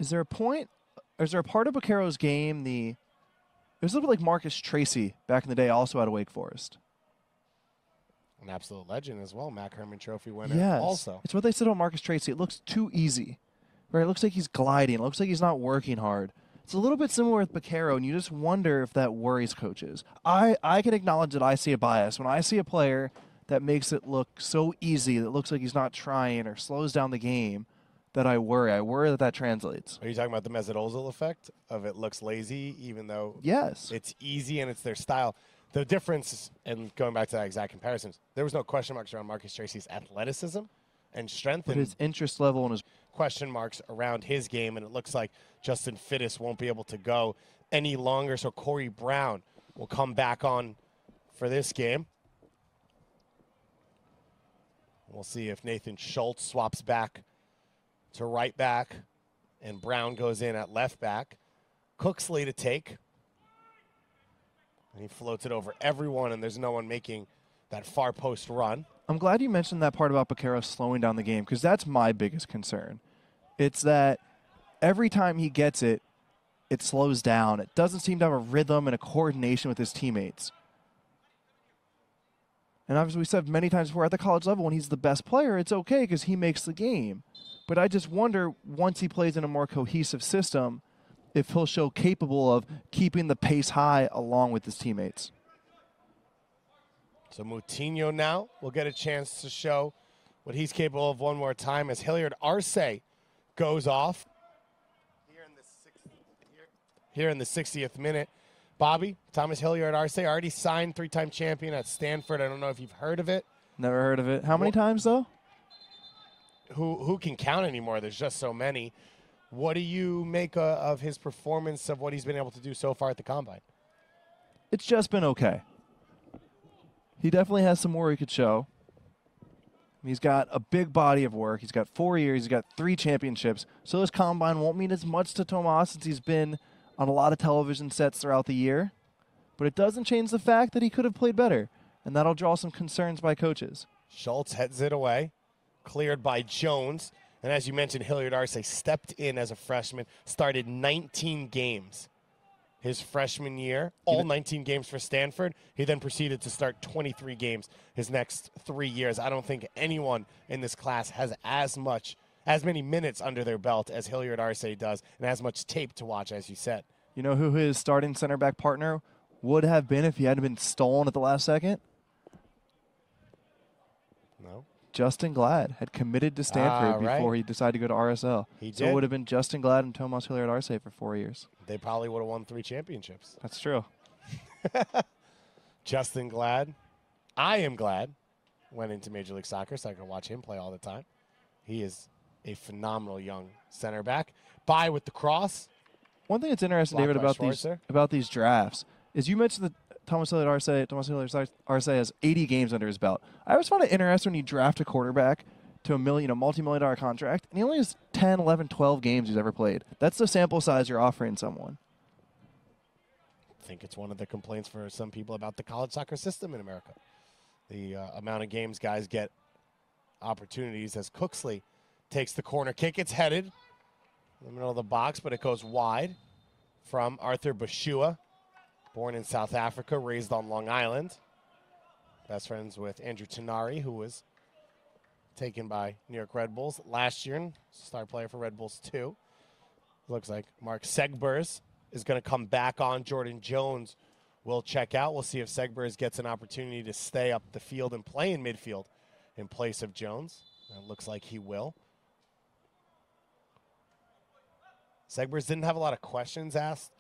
Is there a part of Picaro's game, it was a little bit like Marcus Tracy back in the day, also out of Wake Forest? An absolute legend as well, Mac Herman Trophy winner. Yes. Also, It's what they said about Marcus Tracy. It looks too easy. Right? It looks like he's gliding. It looks like he's not working hard. It's a little bit similar with Picaro, and you just wonder if that worries coaches. I can acknowledge that I see a bias. When I see a player that makes it look so easy, that looks like he's not trying or slows down the game, that I worry. I worry that that translates. are you talking about the Mesut Ozil effect of it looks lazy even though Yes. it's easy and it's their style? The difference, and going back to that exact comparison, there was no question marks around Marcus Tracy's athleticism and strength, But and his interest level and his question marks around his game, and it looks like Justin Fittis won't be able to go any longer, so Corey Brown will come back on for this game. We'll see if Nathan Schultz swaps back to right back, and Brown goes in at left back. Cooksley to take. And he floats it over everyone, and there's no one making that far post run. I'm glad you mentioned that part about Vaquero slowing down the game, because that's my biggest concern. It's that every time he gets it, it slows down. It doesn't seem to have a rhythm and a coordination with his teammates. And obviously, we said many times before, at the college level, when he's the best player, it's okay because he makes the game. But I just wonder, once he plays in a more cohesive system, if he'll show capable of keeping the pace high along with his teammates. So Moutinho now will get a chance to show what he's capable of one more time as Hilliard Arce goes off here in the 60th minute. Bobby, Thomas Hilliard Arce already signed, 3-time champion at Stanford. I don't know if you've heard of it. Never heard of it. How many times, though? Who can count anymore? There's just so many. What do you make of his performance, of what he's been able to do so far at the Combine? It's just been okay. He definitely has some more he could show. He's got a big body of work. He's got 4 years. He's got 3 championships. So his Combine won't mean as much to Tomas since he's been on a lot of television sets throughout the year. But it doesn't change the fact that he could have played better, and that'll draw some concerns by coaches. Schultz heads it away, cleared by Jones. And as you mentioned, Hilliard Arce stepped in as a freshman, started 19 games his freshman year, all 19 games for Stanford. He then proceeded to start 23 games his next 3 years. I don't think anyone in this class has as many minutes under their belt as Hilliard Arce does, and as much tape to watch, as you said. You know who his starting center back partner would have been if he hadn't been stolen at the last second? No. Justin Glad had committed to Stanford right. before he decided to go to RSL. He So did. it would have been Justin Glad and Tomas Hilliard Arce for 4 years. They probably would have won 3 championships. That's true. Justin Glad. I am glad went into Major League Soccer so I could watch him play all the time. He is a phenomenal young center back. By with the cross. One thing that's interesting, Blocked David, by about these drafts is you mentioned that Tomas Hilliard Arce has 80 games under his belt. I always find it interesting when you draft a quarterback to a multi-million-dollar contract, and he only has 10, 11, 12 games he's ever played. That's the sample size you're offering someone. I think it's one of the complaints for some people about the college soccer system in America. The amount of games guys get opportunities, as Cooksley takes the corner kick. It's headed in the middle of the box, but it goes wide from Arthur Bashua, born in South Africa, raised on Long Island. Best friends with Andrew Tenari, who was taken by New York Red Bulls last year, and star player for Red Bulls too. Looks like Mark Segbers is going to come back on. Jordan Jones will check out. We'll see if Segbers gets an opportunity to stay up the field and play in midfield in place of Jones. It looks like he will. Segbers didn't have a lot of questions asked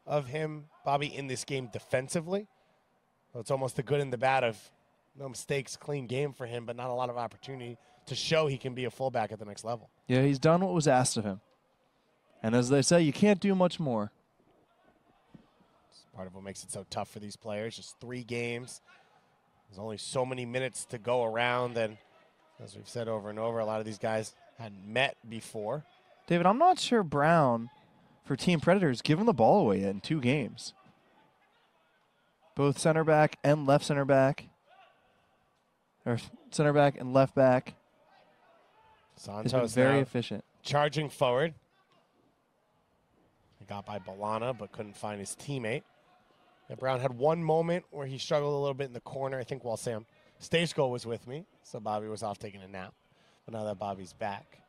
of him, Bobby, in this game defensively. So it's almost the good and the bad of no mistakes, clean game for him, but not a lot of opportunity to show he can be a fullback at the next level. Yeah, he's done what was asked of him. And as they say, you can't do much more. It's part of what makes it so tough for these players. Just 3 games. There's only so many minutes to go around, and as we've said over and over, a lot of these guys hadn't met before. David, I'm not sure Brown, for Team Predators, give him the ball away in 2 games. Both center back and left center back. Or center back and left back. Santos Has been very now efficient. charging forward. He got by Balana, but couldn't find his teammate. And Brown had one moment where he struggled a little bit in the corner, I think while Sam Stage Goal was with me, so Bobby was off taking a nap. But now that Bobby's back,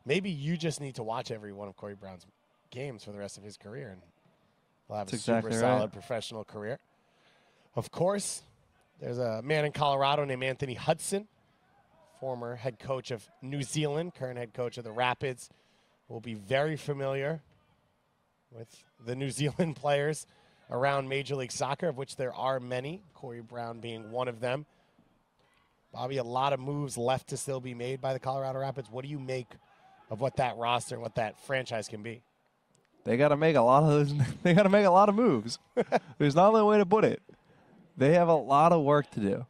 maybe you just need to watch every one of Corey Brown's games for the rest of his career, and he'll have a super solid professional career. Of course, there's a man in Colorado named Anthony Hudson, former head coach of New Zealand, current head coach of the Rapids. Will be very familiar with the New Zealand players around Major League Soccer, of which there are many, Corey Brown being one of them. Bobby, a lot of moves left to still be made by the Colorado Rapids. What do you make of what that roster and what that franchise can be? They got to make a lot of those. They got to make a lot of moves. There's not only way to put it. They have a lot of work to do.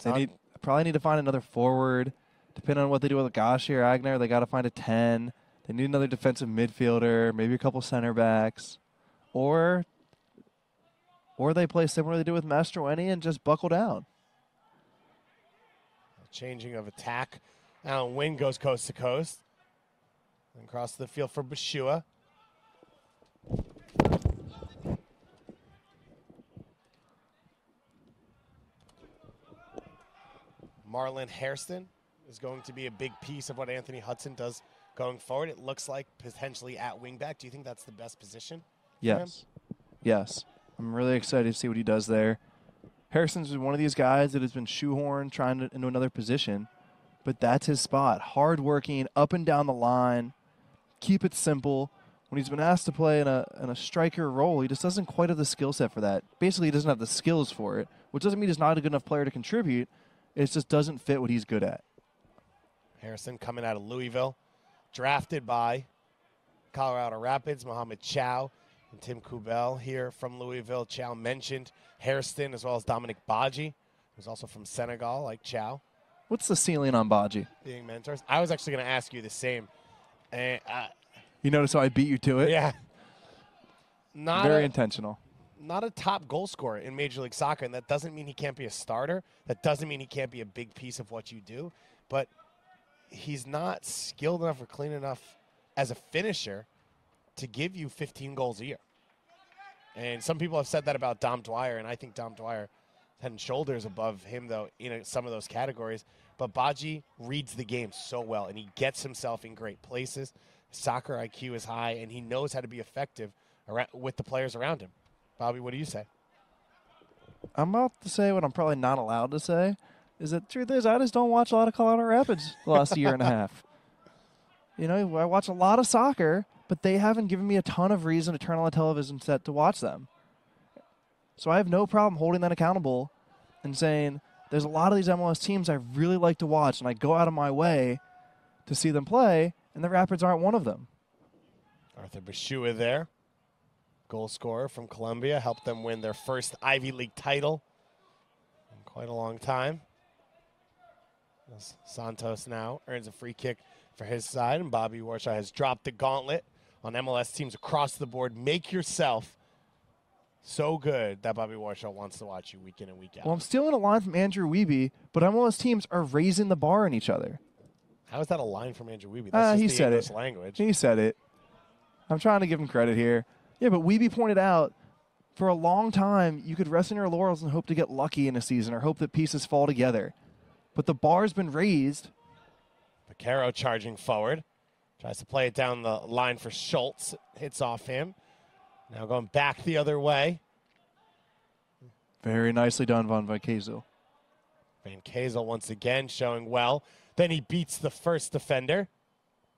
They probably need to find another forward. Depending on what they do with Gashi or Agner, they got to find a 10. They need another defensive midfielder, maybe a couple center backs, or they play similar they do with Mastroeni and just buckle down. Changing of attack. Now Wynn goes coast to coast. And across the field for Bashua. Marlon Hairston is going to be a big piece of what Anthony Hudson does going forward. It looks like potentially at wingback. Do you think that's the best position? Yes. Yes. I'm really excited to see what he does there. Harrison's one of these guys that has been shoehorned trying to into another position, but that's his spot. Hard-working, up and down the line, keep it simple. When he's been asked to play in a striker role, he just doesn't quite have the skill set for that. Basically, he doesn't have the skills for it, which doesn't mean he's not a good enough player to contribute. It just doesn't fit what he's good at. Harrison coming out of Louisville, drafted by Colorado Rapids, Mohamed Chow and Tim Kubel here from Louisville. Chow mentioned Hairston as well as Dominic Badji, who's also from Senegal, like Chow. What's the ceiling on Badji? Being mentors. I was actually going to ask you the same. And, you notice how I beat you to it? Yeah. Very intentional. Not a top goal scorer in Major League Soccer, and that doesn't mean he can't be a starter. That doesn't mean he can't be a big piece of what you do. But he's not skilled enough or clean enough as a finisher to give you 15 goals a year. And some people have said that about Dom Dwyer, and I think Dom Dwyer is head and shoulders above him, though, in some of those categories. But Badji reads the game so well, and he gets himself in great places. Soccer IQ is high, and he knows how to be effective with the players around him. Bobby, what do you say? I'm about to say what I'm probably not allowed to say, is that the truth is I just don't watch a lot of Colorado Rapids the last year and a half. You know, I watch a lot of soccer, but they haven't given me a ton of reason to turn on the television set to watch them. So I have no problem holding that accountable and saying there's a lot of these MLS teams I really like to watch, and I go out of my way to see them play, and the Rapids aren't one of them. Arthur Bashua there. Goal scorer from Colombia, helped them win their first Ivy League title in quite a long time. As Santos now earns a free kick for his side, and Bobby Warshaw has dropped the gauntlet on MLS teams across the board. Make yourself so good that Bobby Warshaw wants to watch you week in and week out. Well, I'm stealing a line from Andrew Wiebe, but MLS teams are raising the bar on each other. How is that a line from Andrew Wiebe? That's just the English language. He said it. I'm trying to give him credit here. Yeah, but Wiebe pointed out, for a long time, you could rest in your laurels and hope to get lucky in a season or hope that pieces fall together. But the bar's been raised. Picaro charging forward. Tries to play it down the line for Schultz. Hits off him. Now going back the other way. Very nicely done, Van Kezel. Van Kezel once again showing well. Then he beats the first defender.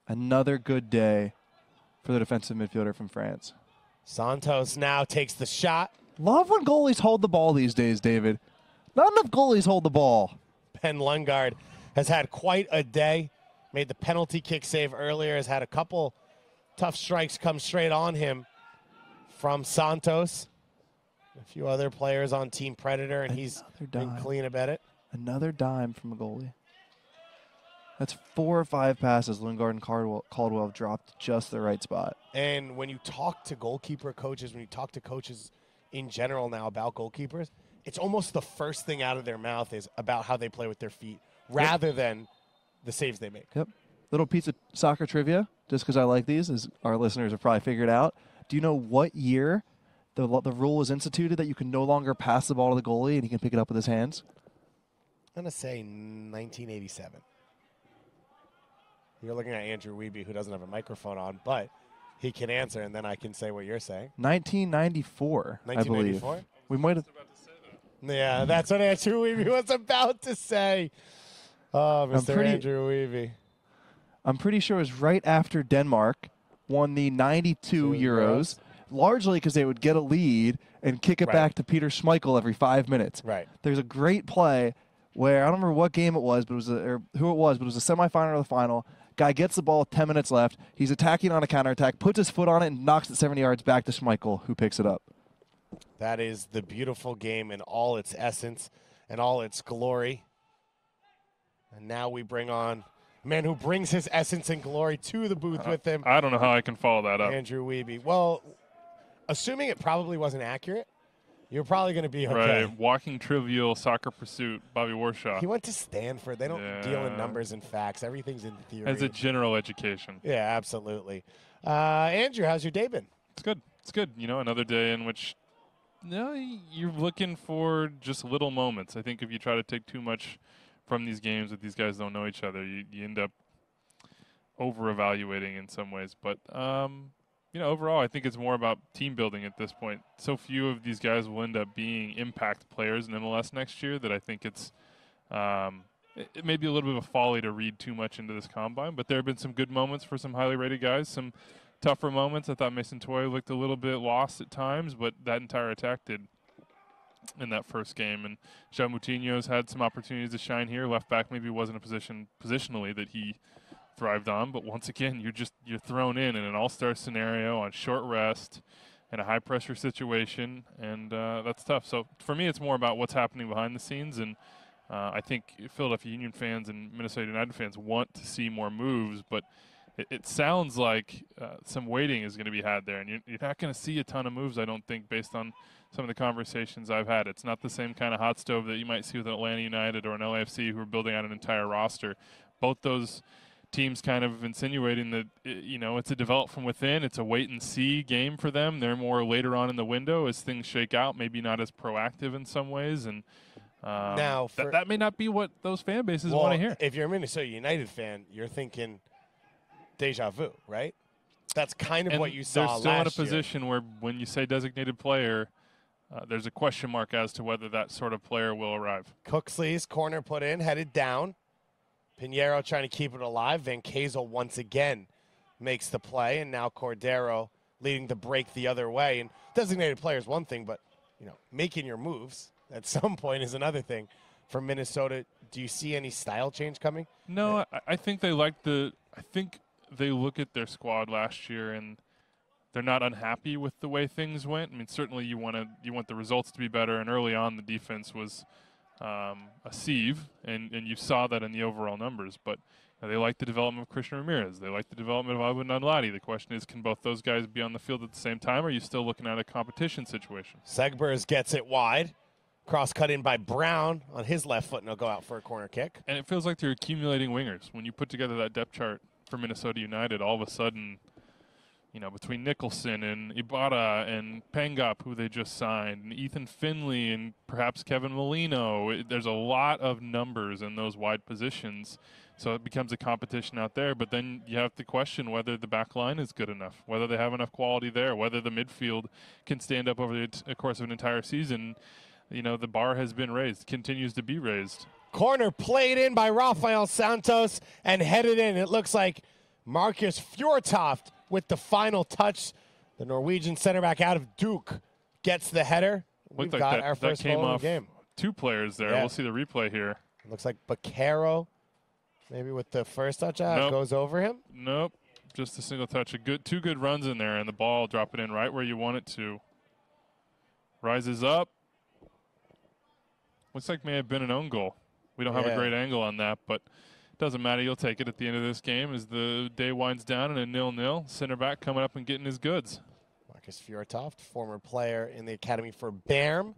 Another good day for the defensive midfielder from France. Santos now takes the shot. Love when goalies hold the ball these days, David. Not enough goalies hold the ball. Ben Lundgaard has had quite a day. Made the penalty kick save earlier. Has had a couple tough strikes come straight on him from Santos. A few other players on Team Predator, and he's been clean about it. Another dime from a goalie. That's 4 or 5 passes Lundgaard and Caldwell have dropped just the right spot. And when you talk to goalkeeper coaches, when you talk to coaches in general now about goalkeepers, it's almost the first thing out of their mouth is about how they play with their feet rather than the saves they make. Yep. Little piece of soccer trivia, just because I like these, as our listeners have probably figured out. Do you know what year the rule was instituted that you can no longer pass the ball to the goalie and he can pick it up with his hands? I'm going to say 1987. You're looking at Andrew Wiebe, who doesn't have a microphone on, but he can answer, and then I can say what you're saying. 1994, I believe. 1994? We might have. Yeah, that's what Andrew Wiebe was about to say. Oh, Mr. Andrew Wiebe. I'm pretty sure it was right after Denmark won the 92 Euros, largely because they would get a lead and kick it back to Peter Schmeichel every 5 minutes. Right. There's a great play where, I don't remember what game it was, but it was or who it was, but it was a semifinal or the final. Guy gets the ball with 10 minutes left. He's attacking on a counterattack, puts his foot on it, and knocks it 70 yards back to Schmeichel, who picks it up. That is the beautiful game in all its essence and all its glory. And now we bring on a man who brings his essence and glory to the booth with him. I don't know how I can follow that up. Andrew Wiebe. Well, assuming it probably wasn't accurate, you're probably going to be okay. Right. Walking trivial soccer pursuit, Bobby Warshaw. He went to Stanford. They don't deal in numbers and facts. Everything's in theory. As a general education. Yeah, absolutely. Andrew, how's your day been? It's good. It's good. You know, another day in which you're looking for just little moments. I think if you try to take too much from these games that these guys don't know each other, you end up over-evaluating in some ways. But, you know, overall, I think it's more about team building at this point. So few of these guys will end up being impact players in MLS next year that I think it's it may be a little bit of a folly to read too much into this combine. But there have been some good moments for some highly rated guys, some tougher moments. I thought Mason Toye looked a little bit lost at times, but that entire attack did in that first game. And João Moutinho's had some opportunities to shine here. Left back maybe wasn't a position positionally that he thrived on, but once again, you're thrown in an all-star scenario on short rest in a high-pressure situation, and that's tough. So for me, it's more about what's happening behind the scenes, and I think Philadelphia Union fans and Minnesota United fans want to see more moves, but it sounds like some waiting is going to be had there, and you're not going to see a ton of moves, I don't think, based on some of the conversations I've had. It's not the same kind of hot stove that you might see with Atlanta United or an LAFC who are building out an entire roster. Both those teams kind of insinuating that, you know, it's a develop from within. It's a wait-and-see game for them. They're more later on in the window as things shake out, maybe not as proactive in some ways. And now that may not be what those fan bases want to hear. If you're a Minnesota United fan, you're thinking deja vu, right? That's kind of what you saw last year. They're still in a position where when you say designated player, there's a question mark as to whether that sort of player will arrive. Cooksley's corner put in, headed down. Pinheiro trying to keep it alive. Van Kazel once again makes the play, and now Cordero leading the break the other way. And designated player is one thing, but you know, making your moves at some point is another thing. For Minnesota, do you see any style change coming? No, I think they like I think they look at their squad last year and they're not unhappy with the way things went. I mean, certainly you want the results to be better, and early on the defense was a sieve, and you saw that in the overall numbers. But they like the development of Christian Ramirez. They like the development of Alvin Nunladi. The question is, can both those guys be on the field at the same time, or are you still looking at a competition situation? Segbers gets it wide. Cross cut in by Brown on his left foot, and he'll go out for a corner kick. And it feels like they're accumulating wingers. When you put together that depth chart for Minnesota United, all of a sudden, you know, between Nicholson and Ibarra and Pangop, who they just signed, and Ethan Finley and perhaps Kevin Molino, there's a lot of numbers in those wide positions. So it becomes a competition out there. But then you have to question whether the back line is good enough, whether they have enough quality there, whether the midfield can stand up over the course of an entire season. You know, the bar has been raised, continues to be raised. Corner played in by Rafael Santos and headed in. It looks like Marcus Fjortoft with the final touch. The Norwegian center back out of Duke gets the header. We've like got that, our first that came goal off of the game. Two players there. Yeah. We'll see the replay here. It looks like Vaquero, maybe with the first touch out, Nope. goes over him. Nope, just a single touch. Two good runs in there, and the ball dropping in right where you want it to. Rises up. Looks like may have been an own goal. We don't have a great angle on that, but it doesn't matter. You'll take it at the end of this game as the day winds down and a 0-0. Center back coming up and getting his goods. Marcus Fjortoft, former player in the academy for Bærum,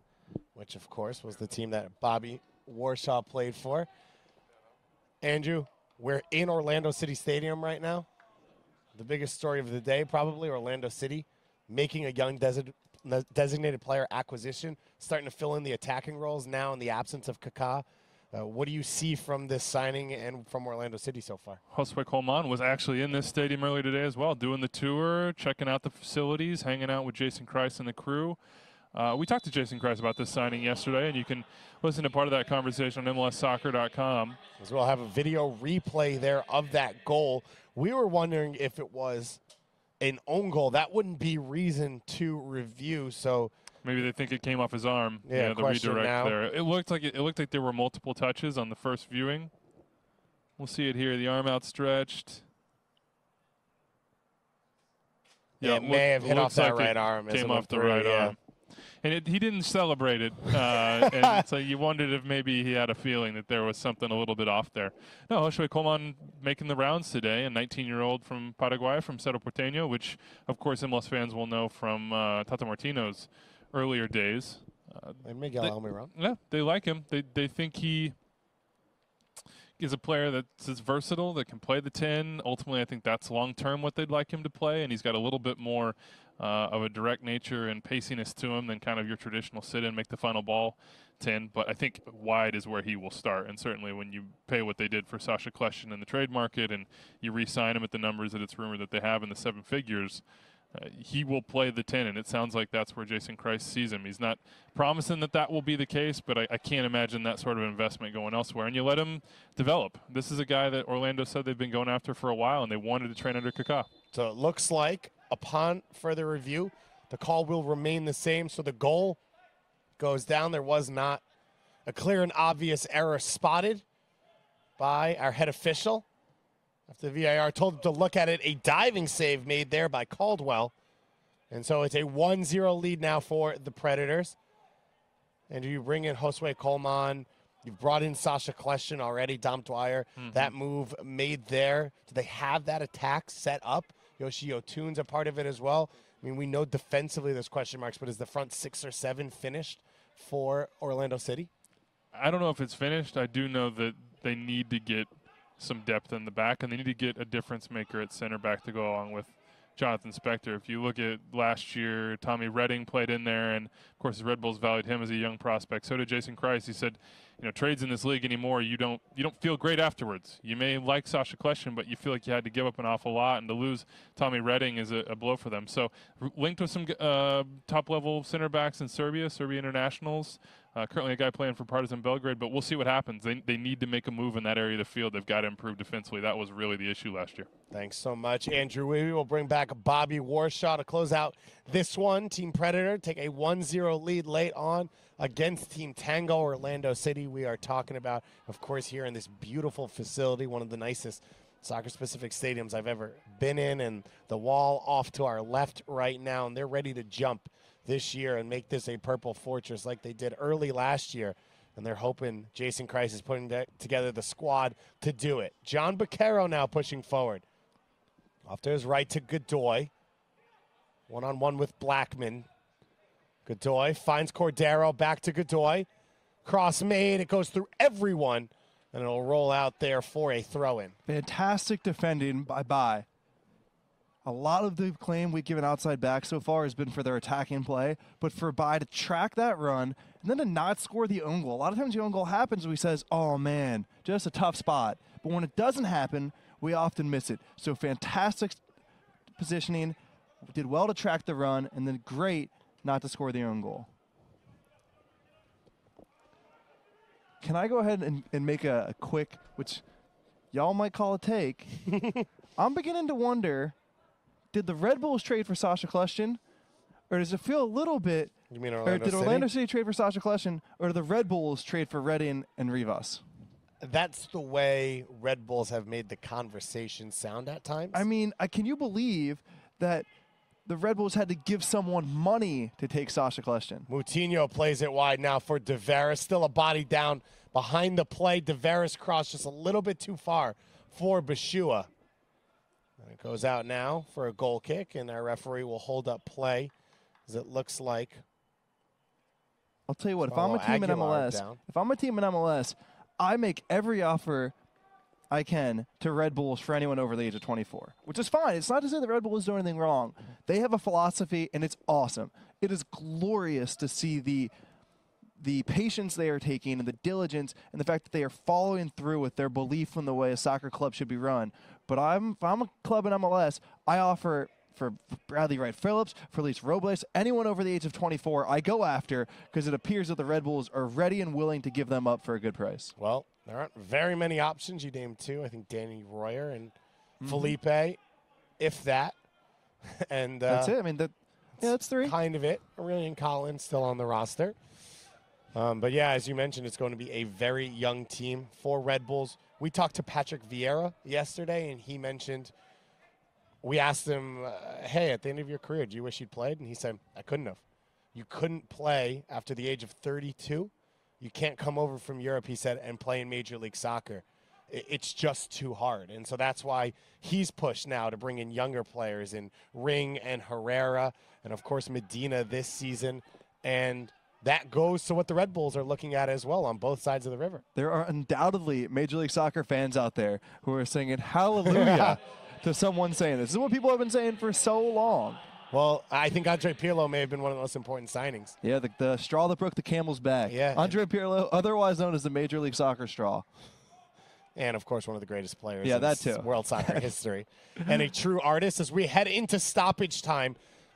which, of course, was the team that Bobby Warshaw played for. Andrew, we're in Orlando City Stadium right now. The biggest story of the day, probably, Orlando City making a young designated player acquisition, starting to fill in the attacking roles now in the absence of Kaká. What do you see from this signing and from Orlando City so far? Josue Colman was actually in this stadium earlier today as well, doing the tour, checking out the facilities, hanging out with Jason Kreis and the crew. We talked to Jason Kreis about this signing yesterday, and you can listen to part of that conversation on MLSsoccer.com. As we'll have a video replay there of that goal. We were wondering if it was an own goal. That wouldn't be reason to review, so maybe they think it came off his arm. Yeah, the redirect now. there. It looked like there were multiple touches on the first viewing. We'll see it here. The arm outstretched. Yeah, it may have hit off that right arm. Came off the right arm. And he didn't celebrate it. And so you wondered if maybe he had a feeling that there was something a little bit off there. No, Josue Colman making the rounds today, a 19-year-old from Paraguay, from Cerro Porteño, which, of course, MLS fans will know from Tata Martino's earlier days. And Miguel Almiron. Yeah, they like him. They think he is a player that's versatile, that can play the 10. Ultimately, I think that's long-term what they'd like him to play, and he's got a little bit more of a direct nature and paciness to him than kind of your traditional sit-in, make the final ball 10. But I think wide is where he will start, and certainly when you pay what they did for Sacha Kljestan in the trade market and you re-sign him at the numbers that it's rumored that they have in the 7 figures, he will play the 10, and it sounds like that's where Jason Kreis sees him. He's not promising that will be the case, but I can't imagine that sort of investment going elsewhere. And you let him develop. This is a guy that Orlando said they've been going after for a while, and they wanted to train under Kaká. So it looks like, upon further review, the call will remain the same. So the goal goes down. There was not a clear and obvious error spotted by our head official. After the VAR told him to look at it, a diving save made there by Caldwell. And so it's a 1-0 lead now for the Predators. And you bring in Josue Colman. You've brought in Sacha Kljestan already, Dom Dwyer. That move made there. Do they have that attack set up? Yoshi Otun's a part of it as well. I mean, we know defensively there's question marks, but is the front 6 or 7 finished for Orlando City? I don't know if it's finished. I do know that they need to get some depth in the back, and they need to get a difference maker at center back to go along with Jonathan Spector. If you look at last year, Tommy Redding played in there, and of course the Red Bulls valued him as a young prospect. So did Jason Kreis. He said, trades in this league anymore, you don't feel great afterwards. You may like Sacha Kljestan, but you feel like you had to give up an awful lot, and to lose Tommy Redding is a blow for them. So linked with some top-level center backs in Serbia internationals. Currently a guy playing for Partizan Belgrade, but we'll see what happens. They need to make a move in that area of the field. They've got to improve defensively. That was really the issue last year. Thanks so much, Andrew. We will bring back Bobby Warshaw to close out this one. Team Predator take a 1-0 lead late on against Team Tango, Orlando City. We are talking about, of course, here in this beautiful facility, one of the nicest soccer-specific stadiums I've ever been in, and the wall off to our left right now, and they're ready to jump this year and make this a purple fortress like they did early last year. And they're hoping Jason Kreis is putting together the squad to do it. John Vaquero now pushing forward. Off to his right to Godoy. One-on-one with Blackman. Godoy finds Cordero, back to Godoy. Cross made, it goes through everyone, and it'll roll out there for a throw-in. Fantastic defending by Bai. A lot of the claim we've given outside back so far has been for their attacking play, but for Bai to track that run and then to not score the own goal. A lot of times the own goal happens and we says, oh man, just a tough spot. But when it doesn't happen, we often miss it. So fantastic positioning, did well to track the run, and then great not to score the own goal. Can I go ahead and make a quick, which y'all might call a take. I'm beginning to wonder, did the Red Bulls trade for Sacha Kljestan, or does it feel a little bit, You mean or Orlando did City? Orlando City trade for Sacha Kljestan, or did the Red Bulls trade for Redding and Rivas? That's the way Red Bulls have made the conversation sound at times. I mean, can you believe that the Red Bulls had to give someone money to take Sacha Kljestan? Moutinho plays it wide now for Deveris. Still a body down behind the play. Deveris crossed just a little bit too far for Bashua. And it goes out now for a goal kick, and our referee will hold up play as it looks like. I'll tell you what, if I'm a team in MLS, I make every offer I can to Red Bulls for anyone over the age of 24, which is fine. It's not to say that Red Bull is doing anything wrong. They have a philosophy, and it's awesome. It is glorious to see the patience they are taking and the diligence and the fact that they are following through with their belief in the way a soccer club should be run. But if I'm a club in MLS, I offer for Bradley Wright Phillips, for Luis Robles, anyone over the age of 24, I go after because it appears that the Red Bulls are ready and willing to give them up for a good price. Well, there aren't very many options. You named two. I think Danny Royer and Felipe, if that. And that's it. I mean, that's three. Kind of it. Aurelian Collins still on the roster. But, yeah, as you mentioned, it's going to be a very young team for Red Bulls. We talked to Patrick Vieira yesterday, and he mentioned – we asked him, hey, at the end of your career, do you wish you'd played? And he said, I couldn't have. You couldn't play after the age of 32. You can't come over from Europe, he said, and play in Major League Soccer. It's just too hard. And so that's why he's pushed now to bring in younger players in Ring and Herrera and, of course, Medina this season. And that goes to what the Red Bulls are looking at as well on both sides of the river. There are undoubtedly Major League Soccer fans out there who are singing hallelujah to someone saying this. This is what people have been saying for so long. Well, I think Andre Pirlo may have been one of the most important signings. Yeah, the straw that broke the camel's back. Yeah. Andre Pirlo, otherwise known as the Major League Soccer straw. And, of course, one of the greatest players in world soccer history. And a true artist as we head into stoppage time.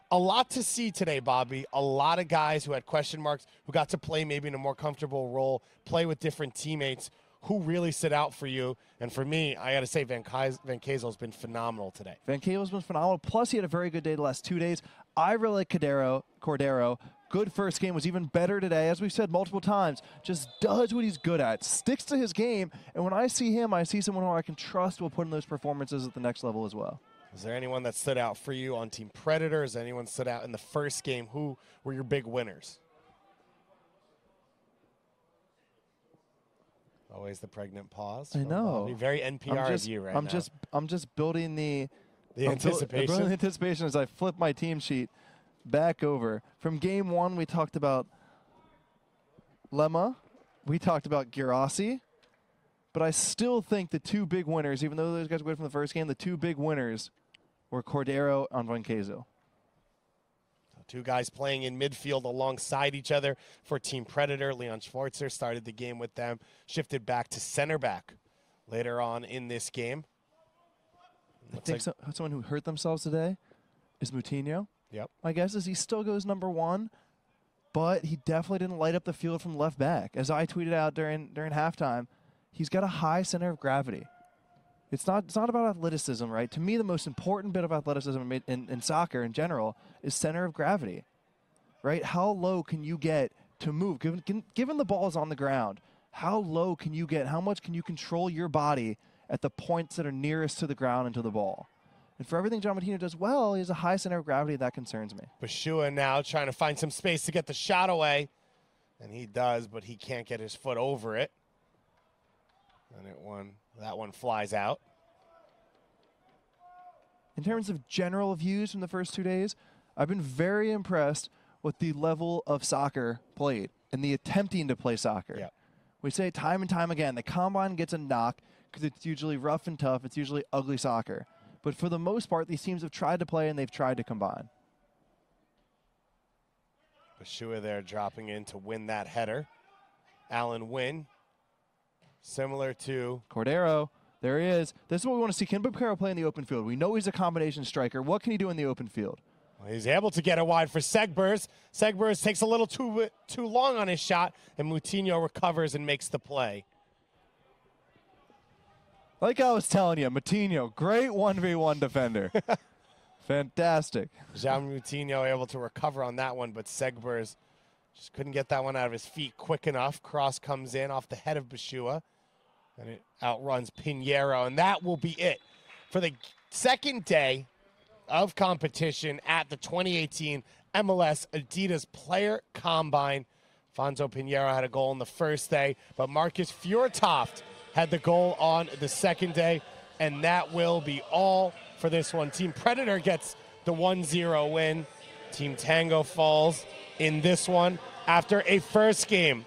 A lot to see today, Bobby. A lot of guys who had question marks, who got to play maybe in a more comfortable role, play with different teammates. Who really stood out for you? And for me, I got to say Van Kezel's been phenomenal today. Van Kezel's been phenomenal. Plus, he had a very good day the last 2 days. I really like Cordero. Good first game, was even better today. As we've said multiple times, just does what he's good at, sticks to his game. And when I see him, I see someone who I can trust will put in those performances at the next level as well. Is there anyone that stood out for you on Team Predator? Is anyone stood out in the first game? Who were your big winners? Always the pregnant pause. I know. Bobby. Very NPR of you right now. I'm just building the anticipation. Building the anticipation as I flip my team sheet back over. From game one, we talked about Lemma. We talked about Girassi. But I still think the two big winners, even though those guys were good from the first game, the two big winners were Cordero and Van Kezel. Two guys playing in midfield alongside each other for Team Predator. Leon Schwarzer started the game with them, shifted back to center back later on in this game. I think someone who hurt themselves today is Moutinho. Yep. My guess is he still goes number one, but he definitely didn't light up the field from left back. As I tweeted out during halftime, he's got a high center of gravity. It's not about athleticism, right? To me, the most important bit of athleticism in soccer in general is center of gravity, right? How low can you get to move? Given the ball is on the ground, how low can you get? How much can you control your body at the points that are nearest to the ground and to the ball? And for everything John Martino does well, he has a high center of gravity. That concerns me. Bashua now trying to find some space to get the shot away. And he does, but he can't get his foot over it. And that one flies out. In terms of general views from the first 2 days, I've been very impressed with the level of soccer played and the attempting to play soccer. Yep. We say time and time again, the Combine gets a knock because it's usually rough and tough. It's usually ugly soccer. But for the most part, these teams have tried to play and they've tried to combine. Bashua there dropping in to win that header. Alan Wynn, similar to Cordero. There he is. This is what we want to see. Can Picaro play in the open field? We know he's a combination striker. What can he do in the open field? Well, he's able to get it wide for Segbers. Segbers takes a little too long on his shot, and Moutinho recovers and makes the play. Like I was telling you, Moutinho, great 1v1 defender. Fantastic. Jean Moutinho able to recover on that one, but Segbers just couldn't get that one out of his feet quick enough. Cross comes in off the head of Bashua, and it outruns Pinheiro, and that will be it for the second day of competition at the 2018 MLS Adidas Player Combine. Fonzo Pinheiro had a goal on the first day, but Marcus Fjortoft had the goal on the second day, and that will be all for this one. Team Predator gets the 1-0 win. Team Tango falls in this one after a first game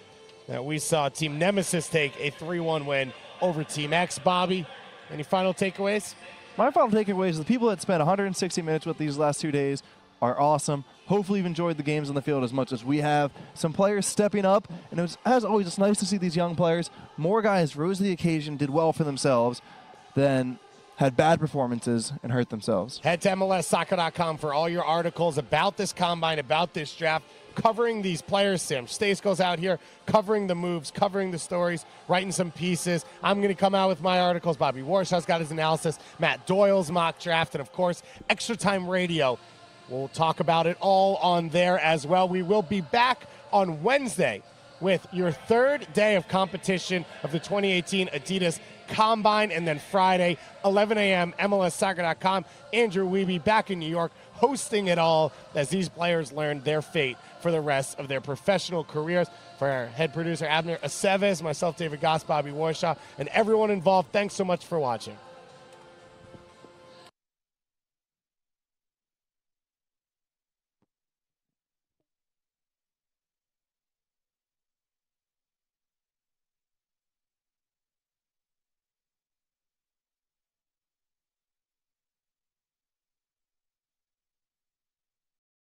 that we saw Team Nemesis take a 3-1 win over Team X. Bobby, Any final takeaways? My final takeaway is the people that spent 160 minutes with these last 2 days are awesome. Hopefully you've enjoyed the games on the field as much as we have. Some players stepping up, and as always, it's nice to see these young players. More guys rose to the occasion, did well for themselves, than had bad performances and hurt themselves. Head to MLSsoccer.com for all your articles about this combine, about this draft, covering these players, Sam. Stace goes out here covering the moves, covering the stories, writing some pieces. I'm going to come out with my articles. Bobby Warshaw's got his analysis, Matt Doyle's mock draft, and, of course, Extra Time Radio. We'll talk about it all on there as well. We will be back on Wednesday with your third day of competition of the 2018 Adidas Combine, and then Friday, 11 a.m., MLSsoccer.com. Andrew Wiebe back in New York hosting it all as these players learn their fate for the rest of their professional careers. For our head producer, Abner Aceves, myself, David Goss, Bobby Warshaw, and everyone involved, thanks so much for watching.